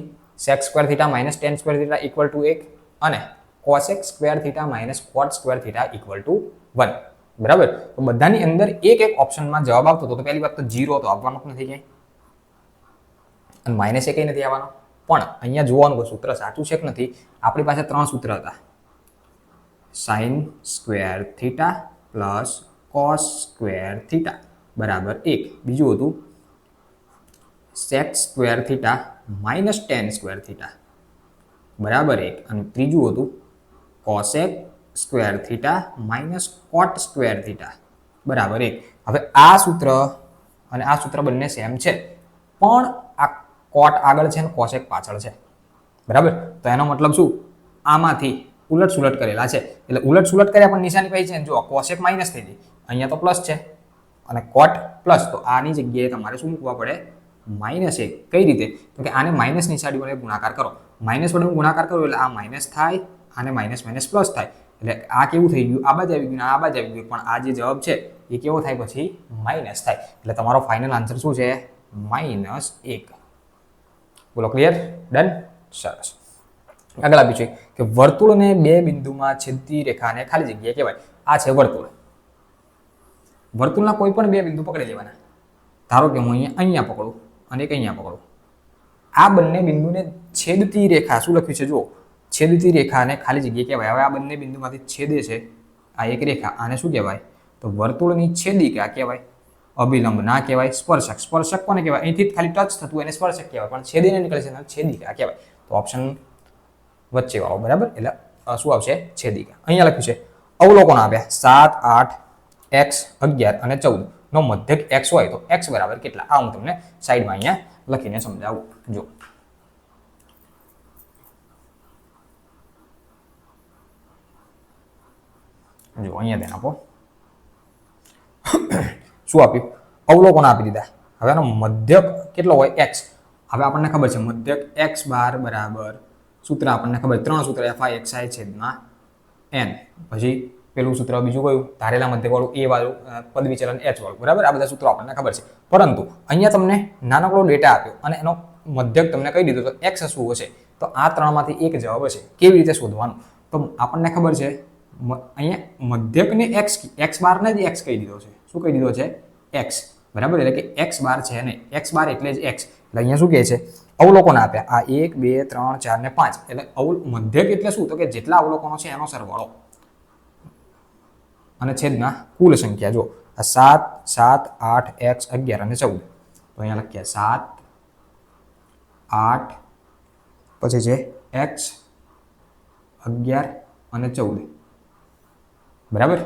Speaker 1: sec square theta minus tan square theta equal to 1 અને cosec square theta minus cot square theta equal to 1. બરાબર? તો બધાની અંદર એક ઓપ્શનમાં જવાબ આવતો હતો. તો પહેલી વાત તો 0 તો આવવાનો જ નથી ક્યાંય અને માઇનસ એ નથી આવવાનો. પણ અહીંયા જોવાનું કે સૂત્ર સાચું છે કે નથી. આપણી પાસે 3 સૂત્ર હતા. sin square theta plus cos square theta બરાબર 1. બીજું હતું sec square theta minus tan square theta બરાબર 1. અને ત્રીજું હતું cosec square theta minus cot square theta બરાબર 1. હવે આ સૂત્ર અને આ સૂત્ર બંને સેમ છે પણ આ cot આગળ છે અને cosec પાછળ છે. બરાબર? તો એનો મતલબ શું? આમાંથી ઉલટ સુલટ કરેલા છે. એટલે ઉલટ સુલટ કર્યા પણ નિશાની કઈ છે? જો cosec માઇનસ થઈ ગઈ. અહીંયા તો પ્લસ છે અને cot પ્લસ. તો આની જગ્યાએ તમારે શું મૂકવા પડે? -1. કઈ રીતે? તો કે આને માઇનસ નિશાની વડે ગુણાકાર કરો. માઇનસ વડે ગુણાકાર કરો એટલે આ માઇનસ થાય, આને માઇનસ માઇનસ પ્લસ થાય. એટલે આ કેવું થઈ ગયું? આ બાજુ આવી ગયું, આ બાજુ આવી ગયું. પણ આ જે જવાબ છે એ કેવો થાય? પછી માઇનસ થાય. એટલે તમારો ફાઇનલ આન્સર શું છે? -1. બોલો ક્લિયર? ડન. સરસ. આગળ આપ્યું છે કે વર્તુળને 2 બિંદુમાં છેદતી રેખાને ખાલી જગ્યા કહેવાય. આ છે વર્તુળ. વર્તુળના કોઈ પણ 2 બિંદુ પકડી લેવાના. ધારો કે હું અહીંયા પકડું અને એક અહીંયા પકડું. આ બંને બિંદુને છેદતી રેખા શું લખ્યું છે? જુઓ, છેદતી રેખાને ખાલી જગ્યા કહેવાય. હવે આ બંને બિંદુમાંથી છેદે છે આ એક રેખા. આને શું કહેવાય? તો વર્તુળની છેદિકા કહેવાય. અભિલંબ ના કહેવાય. સ્પર્શક. સ્પર્શક કોને કહેવાય? અહીંથી ખાલી ટચ થતું એને સ્પર્શક કહેવાય. પણ છેદીને નીકળે છે છેદિકા કહેવાય. તો ઓપ્શન વચ્ચે વાળો. બરાબર? એટલે શું આવશે? છેદિકા. અહીંયા લખ્યું છે અવલોકન આપ્યા 7, 8, x, 11 અને 14 નો મધ્યક x હોય તો x બરાબર કેટલા? આ હું તમને સાઈડમાં અહીંયા લખીને સમજાવું. જો અહીંયા ધ્યાન આપો. શું આપ્યું? અવલોકન આપી દીધા. હવે આનો મધ્યક કેટલો હોય? x. હવે આપણને ખબર છે મધ્યક x બાર બરાબર સૂત્ર આપણને ખબર 3 સૂત્ર fi છેદમાં n. પછી પેલું સૂત્ર બીજું કયું? ધારેલા મધ્યક વાળું a વાળું, પદ વિચલન h વાળું. બરાબર? આ બધા સૂત્રો આપણને ખબર છે. પરંતુ અહીંયા તમને નાનકડો ડેટા આપ્યો અને એનો મધ્યક તમને કહી દીધો તો x શું હશે? તો આ 3 માંથી એક જવાબ હશે. કેવી રીતે શોધવાનું? તો આપણને ખબર છે અહીંયા મધ્યકને x બારને જ x કહી દીધો છે. શું કહી દીધો છે? x. બરાબર? એટલે કે x બાર છે ને x બાર એટલે જ x. એટલે અહીંયા શું કહે છે? અવલોકન આપ્યા. આ 1, 2, 3, 4 ને 5. એટલે મધ્યક એટલે શું? તો કે જેટલા અવલોકનો છે એનો સરવાળો અને છેદના કુલ સંખ્યા. જો આ 7, 7, 8, x, 11 અને 14. તો અહીંયા લખ્યા 7, 8, પછી છે x 11 અને 14, બરાબર.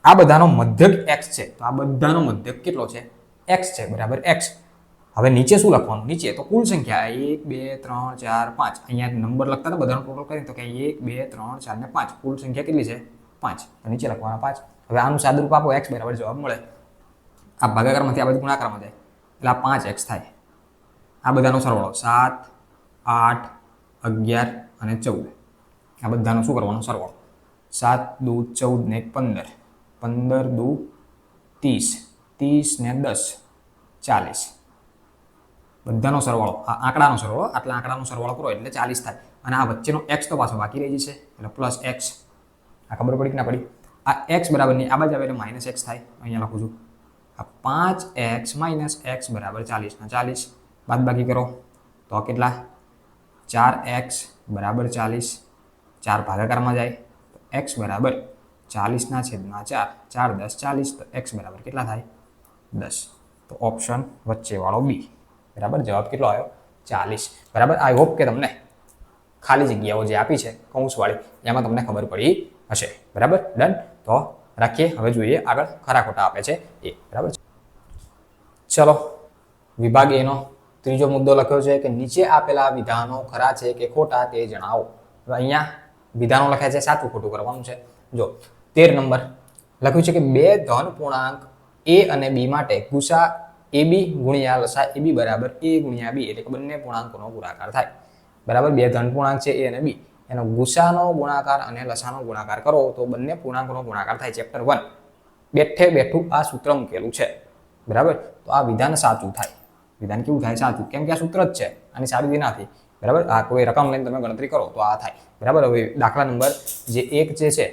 Speaker 1: આ બધાનો મધ્યક x છે, તો આ બધાનો મધ્યક કેટલો છે? x છે, બરાબર x. હવે નીચે શું લખવાનું? નીચે તો કુલ સંખ્યા 1 2 3 4 5, અહીંયા નંબર લખતા હતા બધાનો ટોટલ કરીને તો કે 1 2 3 4 ને 5, કુલ સંખ્યા કેટલી છે? 5. તો નીચે લખવાના 5. હવે આનું સાદુરૂપ આપો, x બરાબર જવાબ મળે. આ ભાગાકારમાંથી આ બધું ગુણાકારમાં જાય એટલે આ 5x થાય. આ બધાનો સરવાળો 7 8 11 અને 14, આ બધાનો શું કરવાનો? સરવાળો. 7 દુ 14 ને 15, 15 દુ 30, 30 ને 10 40, બધાનો સરવાળો, આ આંકડાનો સરવાળો, આટલા આંકડાનો સરવાળો કરો એટલે 40 થાય. અને આ વચ્ચેનો x તો પાછો બાકી રહી જશે એટલે પ્લસ x. આ ખબર પડી કે ના પડી? આ x બરાબરની આ બાજુ આવે એટલે માઇનસ x થાય. અહીંયા લખું છું આ 5x માઇનસ x બરાબર 40 ના 40, બાદ બાકી કરો તો કેટલા? 4x બરાબર 40, 4 ભાગાકારમાં જાય તો x બરાબર 40 ના છેદમાં 4, 4 10 40, તો x બરાબર કેટલા થાય? 10. તો ઓપ્શન વચ્ચેવાળો બી, બરાબર. જવાબ કેટલો આવ્યો? 40, બરાબર. આઈ હોપ કે તમને ખાલી જગ્યાઓ જે આપી છે કૌંસવાળી એમાં તમને ખબર પડી હશે, બરાબર. ડન. તો રાખીએ, હવે જોઈએ આગળ ખરા ખોટા આપે છે એ, બરાબર. ચલો, વિભાગ એનો ત્રીજો મુદ્દો લખ્યો છે કે નીચે આપેલા વિધાનો ખરા છે કે ખોટા તે જણાવો. હવે અહીંયા વિધાનો લખ્યા છે, સાચું ખોટું કરવાનું છે. જો 13 નંબર લખ્યું છે કે બે ધન પૂર્ણાંક a અને b માટે ગુસા ab ગુણ્યા લસા ab બરાબર a ગુણ્યા b, એટલે કે બંને પૂર્ણાંકોનો ગુણાકાર થાય, બરાબર. બે ધન પૂર્ણાંક છે a અને b, એનો ગુસાનો ગુણાકાર અને લસાનો ગુણાકાર કરો તો બંને પૂર્ણાંકોનો ગુણાકાર થાય. ચેપ્ટર 1 બેઠે બેઠું આ સૂત્ર મૂકેલું છે, બરાબર. તો આ વિધાન સાચું થાય. વિધાન કેવું થાય? સાચું. કેમ કે આ સૂત્ર જ છે, આની સાબિતી નથી, બરાબર. આ કોઈ રકમ લઈને તમે ગણતરી કરો તો આ થાય, બરાબર. હવે દાખલા નંબર જે 1 જે છે,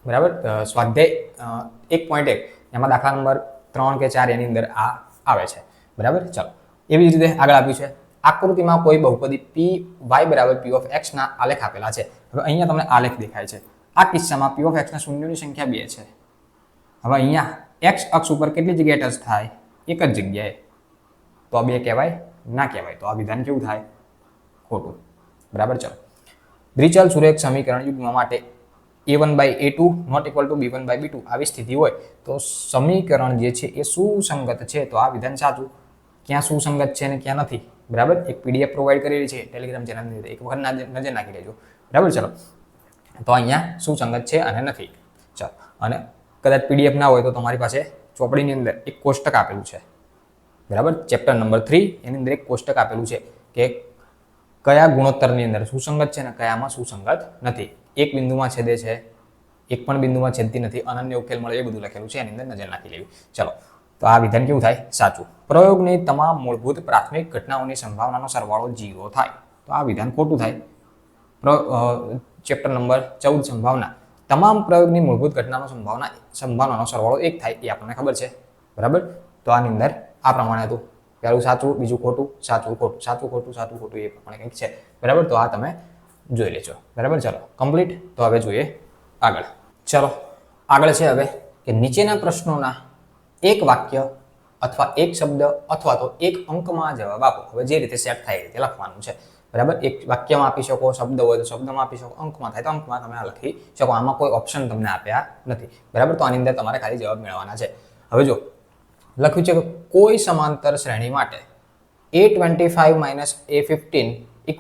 Speaker 1: બરાબર, સ્વાધ્યાય 1.1 એમાં દાખલા નંબર 3 કે 4 એની અંદર આ આવે છે, બરાબર. ચાલો, એવી જ રીતે આગળ આપ્યું છે આકૃતિમાં કોઈ બહુપદી p y બરાબર p of x ના આલેખ આપેલા છે. હવે અહીંયા તમને આલેખ દેખાય છે. આ કિસ્સામાં p of x ના શૂન્યોની સંખ્યા 2 છે. હવે અહીંયા x અક્ષ ઉપર કેટલી જગ્યાએ ટચ થાય? એક જ જગ્યાએ. તો આ 2 કહેવાય? ના કહેવાય. તો આ વિધાન કેવું થાય? ખોટું, બરાબર. ચલો, દ્વિચલ સુરેખ સમીકરણ યુગ્મ માટે a1/a2 not equal to b1/b2 આવી સ્થિતિ હોય તો સમીકરણ જે છે એ સુસંગત છે. તો આ વિધાન સાચું. ક્યાં સુસંગત છે અને ક્યાં નથી, બરાબર. એક પીડીએફ પ્રોવાઈડ કરેલી છે ટેલિગ્રામ ચેનલની અંદર, એક વખત નજર નાખી લેજો, બરાબર. ચલો, તો અહીંયા સુસંગત છે અને નથી. ચાલો, અને કદાચ પીડીએફ ના હોય તો તમારી પાસે ચોપડીની અંદર એક કોષ્ટક આપેલું છે, બરાબર. ચેપ્ટર નંબર 3 એની અંદર એક કોષ્ટક આપેલું છે કે કયા ગુણોત્તરની અંદર સુસંગત છે અને કયામાં સુસંગત નથી. એક બિંદુમાં છેદે છે, એક પણ બિંદુમાં છેદતી નથી, અનન્ય ઉકેલ મળે, એ બધું લખેલું છે. એની અંદર નજર નાખી લેવી. ચલો, તો આ વિધાન કેવું થાય? સાચું. પ્રયોગની તમામ મૂળભૂત પ્રાથમિક ઘટનાઓની સંભાવનાનો સરવાળો 0 થાય. તો આ વિધાન ખોટું થાય. ચેપ્ટર નંબર 14 સંભાવના, તમામ પ્રયોગની મૂળભૂત ઘટનાનો સંભાવનાનો સરવાળો 1 થાય, એ આપણને ખબર છે, બરાબર. તો આની અંદર આ પ્રમાણે હતું. પહેલું સાચું, બીજું ખોટું, સાચું ખોટું, સાચું ખોટું, સાચું ખોટું, એ પ્રમાણે કંઈક છે, બરાબર. તો આ તમે જોઈ લેજો, બરાબર. ચાલો, કમ્પ્લીટ. તો હવે જોઈએ આગળ. ચલો, આગળ છે હવે કે નીચેના પ્રશ્નોના એક વાક્ય અથવા એક શબ્દ અથવા તો એક અંકમાં જવાબ આપો. હવે જે રીતે સેટ થાય એ રીતે લખવાનું છે, બરાબર. એક વાક્યમાં આપી શકો, શબ્દ હોય તો શબ્દમાં આપી શકો, અંકમાં થાય તો અંકમાં તમે આ લખી શકો. આમાં કોઈ ઓપ્શન તમને આપ્યા નથી, બરાબર. તો આની અંદર તમારે ખાલી જવાબ મેળવવાના છે. હવે જો લખ્યું છે કે કોઈ સમાંતર શ્રેણી માટે a25 - a15 =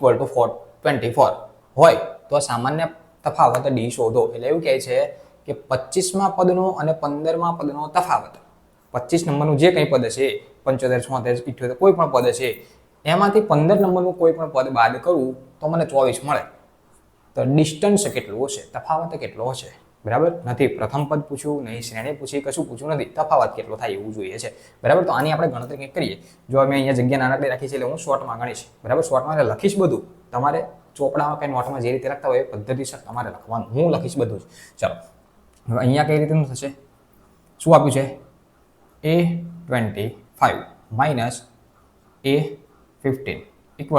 Speaker 1: 24 હોય તો સામાન્ય તફાવત d શોધો. એટલે એવું કહે છે કે 25મા પદનો અને 15મા પદનો તફાવત, 25 નંબરનું જે કંઈ પદ છે, 75 76 78 કોઈ પણ પદ છે, એમાંથી 15 નંબરનું કોઈ પણ પદ બાદ કરું તો મને 24 મળે. તો ડિસ્ટન્સ કેટલું હશે? તફાવત કેટલો હશે? બરાબર. નથી પ્રથમ પદ પૂછ્યું, નહીં શ્રેણી પૂછી, કશું પૂછ્યું નથી. તફાવત કેટલો થાય એવું જોઈએ છે, બરાબર. તો આની આપણે ગણતરી કંઈક કરીએ. જો અમે અહીંયા જગ્યા નાનકડી રાખી છે એટલે હું શોર્ટમાં ગણીશ, બરાબર. શોર્ટમાં એટલે લખીશ બધું. તમારે ચોપડામાં કંઈ નોટમાં જે રીતે લખતા હોય એ પદ્ધતિસર તમારે લખવાનું. હું લખીશ બધું જ. ચાલો, હવે અહીંયા કઈ રીતનું થશે? શું આપ્યું છે? a25 - a15 =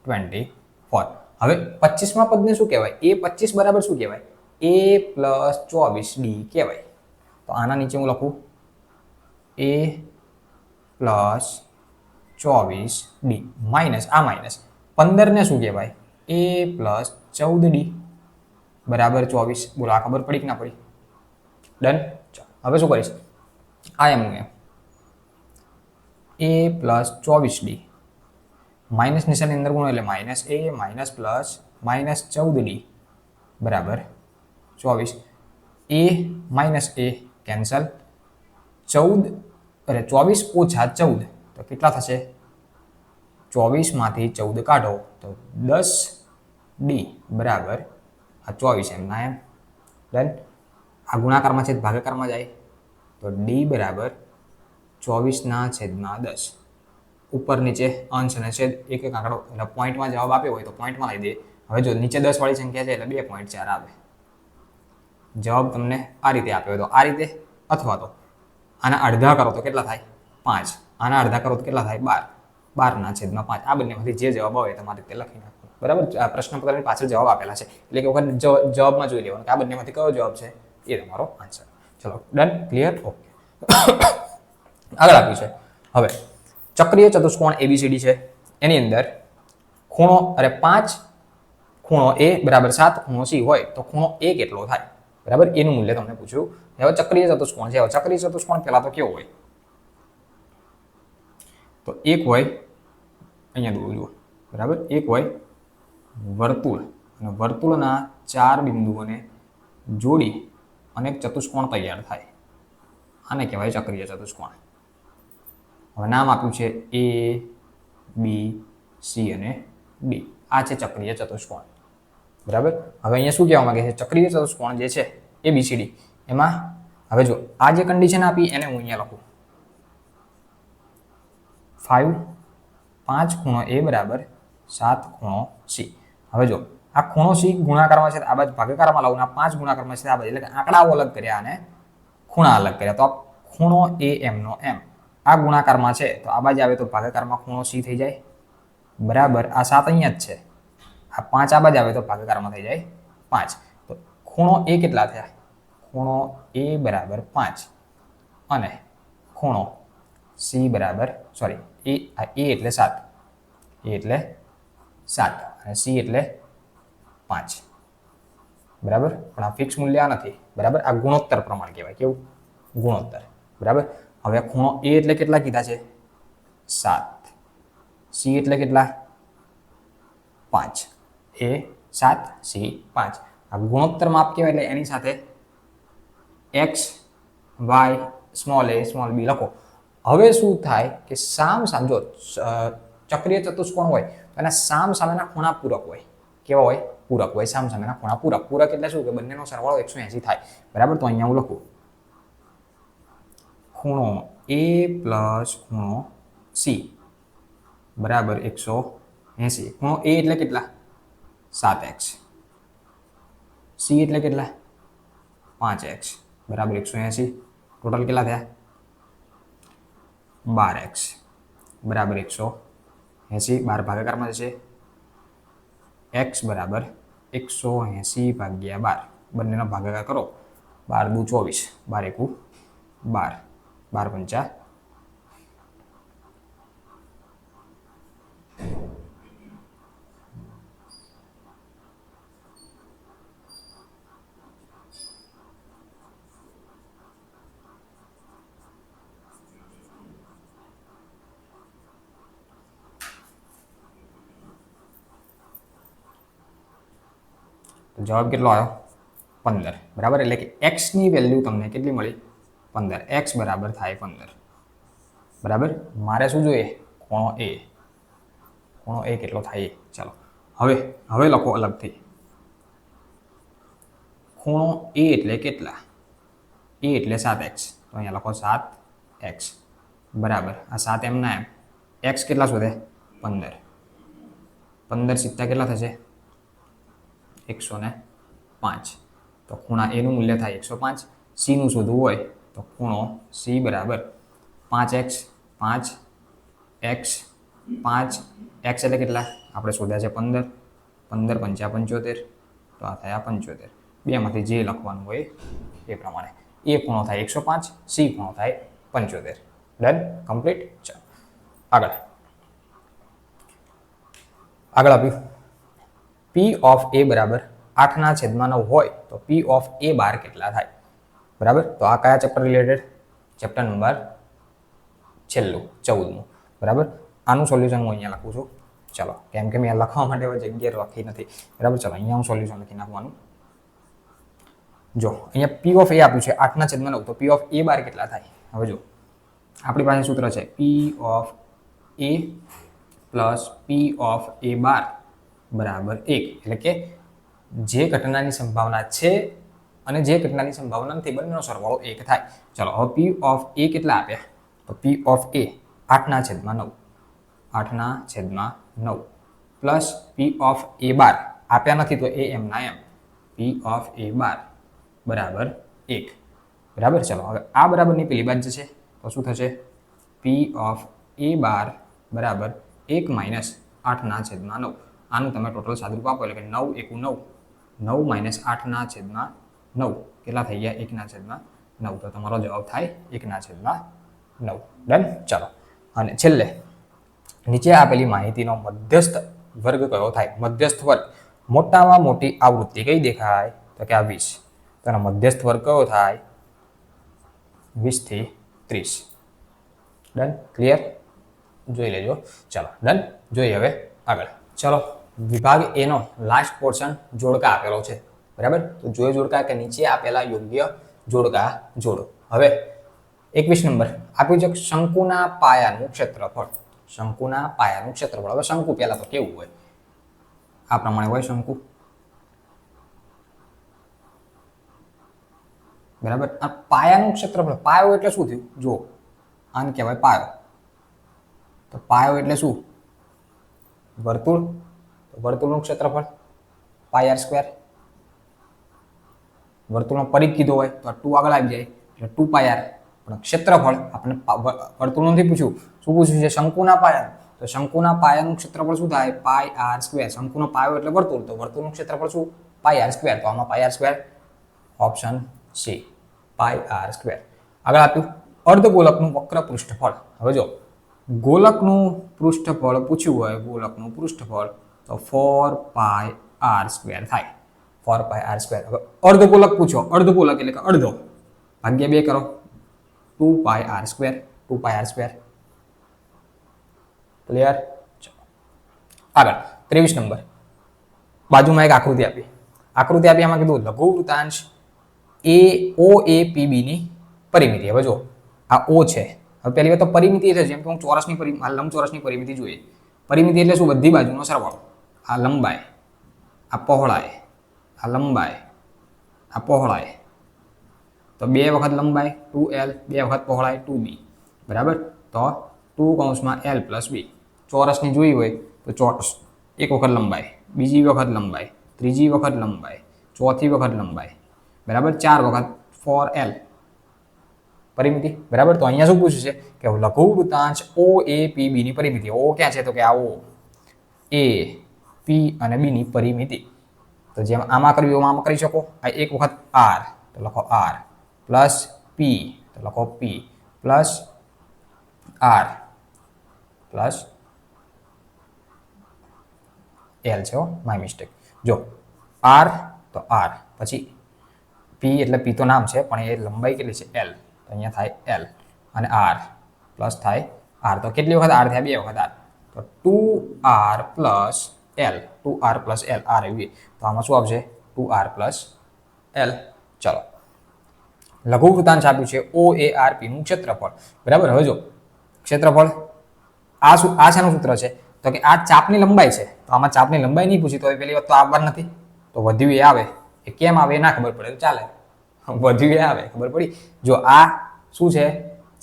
Speaker 1: 24. હવે 25મા પદને શું કહેવાય? a25 બરાબર શું કહેવાય? a + 24d કહેવાય. તો આના નીચે હું લખું a + 24d માઇનસ આ માઇનસ 15 ને શું કહેવાય? a પ્લસ 14d બરાબર 24. બોલો આ ખબર પડી કે ના પડી? ડન. હવે શું કરીશ? આ એમનું એમ a પ્લસ 24d માઇનસ નિશાનની અંદર ગુણો એટલે minus a minus plus minus 14d બરાબર 24. a minus a cancel. 14 અરે 24 ઓછા 14 તો કેટલા થશે? 24 માંથી 14 કાઢો તો 10d બરાબર આ 24 એમ ના એમ. ડન. આ ગુણાકારમાં છે ભાગાકારમાં જાય તો d બરાબર 24/10. ઉપર નીચે અંશ અને છેદ એક એક આંકડો એટલે પોઈન્ટમાં જવાબ આપ્યો હોય તો પોઈન્ટમાં લઈ દે. હવે જો નીચે 10 વાળી સંખ્યા છે એટલે 2.4 આવે. જવાબ તમને આ રીતે આપ્યો તો આ રીતે, અથવા તો આના અડધા કરો તો કેટલા થાય? 5. આના અડધા કરો તો કેટલા થાય? 12. 12/5. આ બંનેમાંથી જે જવાબ આવે તમારે રીતે લખી નાખો. બરાબર. આ પ્રશ્નપત્રની પાછળ જવાબ આપેલા છે એટલે કે વખત જવાબમાં જોઈ લેવાનું કે આ બંનેમાંથી કયો જવાબ છે એ તમારો આન્સર. ચલો ડન. ક્લિયર? ઓકે. આગળ આપ્યું છે હવે ચક્રીય ચતુષ્કોણ ABCD છે. એની અંદર ખૂણો 5 ખૂણો A બરાબર 7 ખૂણો C હોય તો ખૂણો A કેટલો થાય? બરાબર. એનું મૂલ્ય તમને પૂછ્યું. હવે ચક્રીય ચતુષ્કોણ છે. હવે ચક્રીય ચતુષ્કોણ પહેલા તો કેવો હોય? તો એક હોય અહીંયા દોરું જુઓ. બરાબર. એક હોય વર્તુળ અને વર્તુળના 4 બિંદુઓને જોડી અને એક ચતુષ્કોણ તૈયાર થાય. આને કહેવાય ચક્રીય ચતુષ્કોણ. હવે નામ આપ્યું છે A, B, C અને D. આ છે ચક્રીય ચતુષ્કોણ. બરાબર. હવે અહીંયા શું કહેવા માંગે છે? ચક્રીય ચતુષ્કોણ જે છે ABCD એમાં હવે જો આ જે કન્ડિશન આપી એને હું અહીંયા લખું 5 ખૂણો A બરાબર 7 ખૂણો C. હવે જો આ ખૂણો C ગુણાકારમાં છે આ બાજુ ભાગાકારમાં લાવું, આ 5 ગુણાકારમાં છે આ બાજુ, એટલે કે આંકડાઓ અલગ કર્યા અને ખૂણા અલગ કર્યા. તો આ ખૂણો AM નો M આ ગુણાકારમાં છે તો આ બાજુ આવે તો ભાગાકારમાં ખૂણો C થઈ જાય. બરાબર. આ 7 અહીંયા જ છે. આ 5 આ બાજુ આવે તો ભાગાકારમાં થઈ જાય 5. તો ખૂણો A કેટલા થયા? ખૂણો A બરાબર 5 અને ખૂણો C બરાબર A એટલે 7, A એટલે 7 અને C એટલે 5. બરાબર. પણ આ ફિક્સ મૂલ્ય નથી. બરાબર. આ ગુણોત્તર પ્રમાણ કહેવાય. કેવું? ગુણોત્તર. બરાબર. હવે ખૂણો A એટલે કેટલા કીધા છે? 7. C એટલે કેટલા? 5. A 7, C 5. આ ગુણોત્તર માપ કહેવાય એટલે એની સાથે x, y, small a, small b લખો. હવે શું થાય કે સામ જો ચક્રીય ચતુષ્કોણ હોય તો એના સામેના ખૂણા પૂરક હોય. કેવા હોય? પૂરક હોય. સામેના ખૂણા પૂરક. પૂરક એટલે શું કે બંનેનો સરવાળો 180 થાય. બરાબર. તો અહીંયા હું લખું ખૂણો A પ્લસ ખૂણો C બરાબર 180. ખૂણો A એટલે કેટલા? 7x. C એટલે કેટલા? 5x બરાબર 180. ટોટલ કેટલા થયા? 12x બરાબર 180. 12 ભાગાકારમાં જશે. x બરાબર 180/12. બંનેનો ભાગાકાર કરો. 12 દુ 24, 12 એકુ 12, 12 પંચા 15. જવાબ કેટલો આવ્યો? 15. બરાબર. એટલે કે x ની વેલ્યુ તમને કેટલી મળી? 15. x બરાબર થાય 15. બરાબર. મારે શું જોઈએ? ખૂણો A. ખૂણો A કેટલો થાય? ચાલો હવે લખો અલગથી. ખૂણો A એટલે કેટલા? A એટલે 7x. તો અહીંયા લખો 7x બરાબર આ 7 એમ ના એમ. x કેટલા શોધે? 15. 15 સિત્તા કેટલા થશે? 105. તો ખૂણા A નું મૂલ્ય થાય 105. C નું શોધવું હોય તો ખૂણો C બરાબર 5x 5x 5x એટલે કેટલા? આપણે શોધ્યા છે 15. 15 પંચા 75. તો આ થાય 75. બેમાંથી જે લખવાનું હોય એ પ્રમાણે. A ખૂણો થાય 105, C ખૂણો થાય 75. ડન. કમ્પ્લીટ. ચાલો આગળ. આગળ આપ્યું પી ઓફ એ બરાબર 8/9 હોય તો પી ઓફ એ બાર કેટલા થાય? બરાબર, તો આ કયા ચેપ્ટર રિલેટેડ? ચેપ્ટર નંબર છેલ્લું 14મું. બરાબર, આનું સોલ્યુશન હું અહીંયા લખું છું. ચલો, કેમ કે મેં લખવા માટે જગ્યા લખી નથી. બરાબર, ચલો અહીંયા હું સોલ્યુશન લખી નાખવાનું. જો અહીંયા પી ઓફ એ આપ્યું છે 8/9, તો પી ઓફ એ બાર કેટલા થાય? હવે જો આપણી પાસે સૂત્ર છે P of A plus P of A bar બરાબર 1. એટલે કે જે ઘટનાની સંભાવના છે અને જે ઘટનાની સંભાવના નથી બંનેનો સરવાળો 1 થાય. ચલો, હવે પી ઓફ એ કેટલા આપ્યા? તો P of A 8/9 8/9 plus P of A bar આપ્યા નથી તો એ એમ ના એમ પી ઓફ એ બાર બરાબર 1. બરાબર, ચલો હવે આ બરાબરની પેલી બાજુ જશે તો શું થશે? પી ઓફ એ બાર બરાબર 1 માઇનસ 8/9. આનું તમે ટોટલ સાદુરૂપ આપો એટલે કે 9 × 9 9 માઇનસ 8/9 કેટલા થઈ ગયા? 1/9. તો તમારો જવાબ થાય 1/9. ડન. ચાલો, અને છેલ્લે નીચે આપેલી માહિતીનો મધ્યસ્થ વર્ગ કયો થાય? મધ્યસ્થ વર્ગ મોટામાં મોટી આવૃત્તિ કઈ દેખાય? તો કે આ 20. તો એનો મધ્યસ્થ વર્ગ કયો થાય? 20 થી 30. Done, clear? જોઈ લેજો. ચાલો, ડન. જોઈએ હવે આગળ. ચલો, વિભાગ એ નો લાસ્ટ પોર્શન જોડકા આપેલો છે. બરાબર, તો જોઈએ જોડકા કે નીચે આપેલા યોગ્ય જોડકા જોડો. હવે 21 નંબર આપ્યું છે શંકુના પાયાનું ક્ષેત્રફળ. શંકુના પાયાનું ક્ષેત્રફળ. હવે શંકુ પહેલા તો કેવું હોય? આ પ્રમાણે હોય શંકુ. બરાબર, આ પાયાનું ક્ષેત્રફળ. પાયો એટલે શું થયું? જો આને કહેવાય પાયો. તો પાયો એટલે શું? વર્તુળ. તો વર્તુળનું ક્ષેત્રફળ πr². વર્તુળનો પરિઘ કીધો હોય તો આ 2 આગળ આવી જાય એટલે 2πr. પણ ક્ષેત્રફળ આપણે વર્તુળ નથી પૂછ્યું. શું પૂછ્યું છે? શંકુના પાયા. તો શંકુના પાયાનું ક્ષેત્રફળ શું થાય? πr². શંકુનો પાયો એટલે વર્તુળ, તો વર્તુળનું ક્ષેત્રફળ શું? πr². તો આમાં πr². Option C πr². આગળ આપ્યું અર્ધગોલકનું વક્ર પૃષ્ઠફળ. હવે જો ગોલકનું પૃષ્ઠફળ પૂછ્યું હોય, ગોલકનું પૃષ્ઠફળ તો 4πr² થાય. 4πr². હવે અર્ધગોલક પૂછો, અર્ધગોલક એટલે કે અડધો, ભાગ્યા 2 કરો 2πr². 2πr². ક્લિયર? આગળ 23 નંબર બાજુમાં એક આકૃતિ આપી. આકૃતિ આપી આમાં કીધું લઘુ વૃત્તાંશ OAPB ની પરિમિતિ. હવે જો આ O છે. હવે પહેલી વાત તો પરિમિતિ એટલે જેમ કે હું ચોરસની લંબચોરસની પરિમિતિ જોઈએ. પરિમિતિ એટલે શું? બધી બાજુનો સરવાળો. આ લંબાઈ, આ પહોળાઈ, આ લંબાઈ, આ પહોળાઈ. તો 2 વખત લંબાઈ 2l, 2 વખત પહોળાઈ 2b. બરાબર, તો 2 l + b. ચોરસની જોઈ હોય તો ચોરસ એક વખત લંબાઈ, બીજી વખત લંબાઈ, ત્રીજી વખત લંબાઈ, ચોથી વખત લંબાઈ. બરાબર, 4 વખત 4l પરિમિતિ. બરાબર, તો અહીંયા શું પૂછ્યું છે કે લઘુ વૃત્તાંશ OAPB ની પરિમિતિ. O ક્યાં છે? તો કે આ O, A, P અને B ની પરિમિતિ. તો જેમ આમાં કર્યું એમાં આમાં કરી શકો. આ એક વખત R તો લખો R, પ્લસ P તો લખો P, plus R plus L છે. My mistake. જો R તો R, પછી P એટલે P તો નામ છે પણ એ લંબાઈ કેટલી છે? L. તો અહીંયા થાય L અને R પ્લસ થાય R. તો કેટલી વખત R થયા? 2 વખત R. તો 2R plus L, 2R plus L. R આવી. તો આમાં શું આવશે? 2R plus L. ચલો, લઘુ વૃત્તાંશ આપ્યું છે OARP નું ક્ષેત્રફળ. બરાબર, હવે જો ક્ષેત્રફળ આ શાનું સૂત્ર છે? તો કે આ ચાપની લંબાઈ છે. તો આમાં ચાપની લંબાઈ નહીં પૂછી તો પેલી વાત તો આવવાનું નથી. તો વધ્યું એ આવે. એ કેમ આવે એ ના ખબર પડે તો ચાલે. વધ્યું એ આવે ખબર પડી. જો આ શું છે?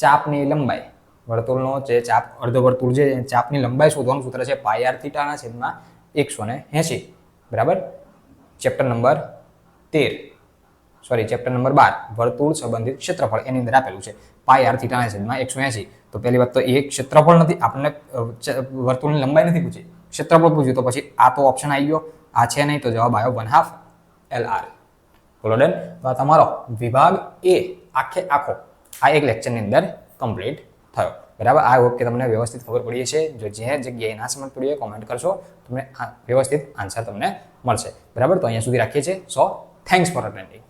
Speaker 1: ચાપની લંબાઈ. વર્તુળનો જે ચાપ, અર્ધવર્તુળ છે ચાપની લંબાઈ શોધવાનું સૂત્ર છે πr/180. બરાબર, chapter number 13, sorry chapter number 12 વર્તુળ સંબંધિત ક્ષેત્રફળ એની અંદર આપેલું છે πr/180. તો પહેલી વાત તો એ ક્ષેત્રફળ નથી, આપણને વર્તુળની લંબાઈ નથી પૂછી, ક્ષેત્રફળ પૂછ્યું. તો પછી આ તો ઓપ્શન આવી ગયો, આ છે નહીં તો જવાબ આવ્યો 1/2 LR. બોલો ડન. તો આ તમારો વિભાગ A આખે આખો આ એક લેક્ચરની અંદર કમ્પ્લીટ થયો. બરાબર. આ હોપ કે તમને વ્યવસ્થિત ખબર પડી છે. જો જે જગ્યાએ ના સમજ પડી હોય કોમેન્ટ કરશો, તમને વ્યવસ્થિત આન્સર તમને મળશે. બરાબર. તો અહીંયા સુધી રાખીએ છીએ. સો થેન્ક્સ ફોર અટેન્ડિંગ.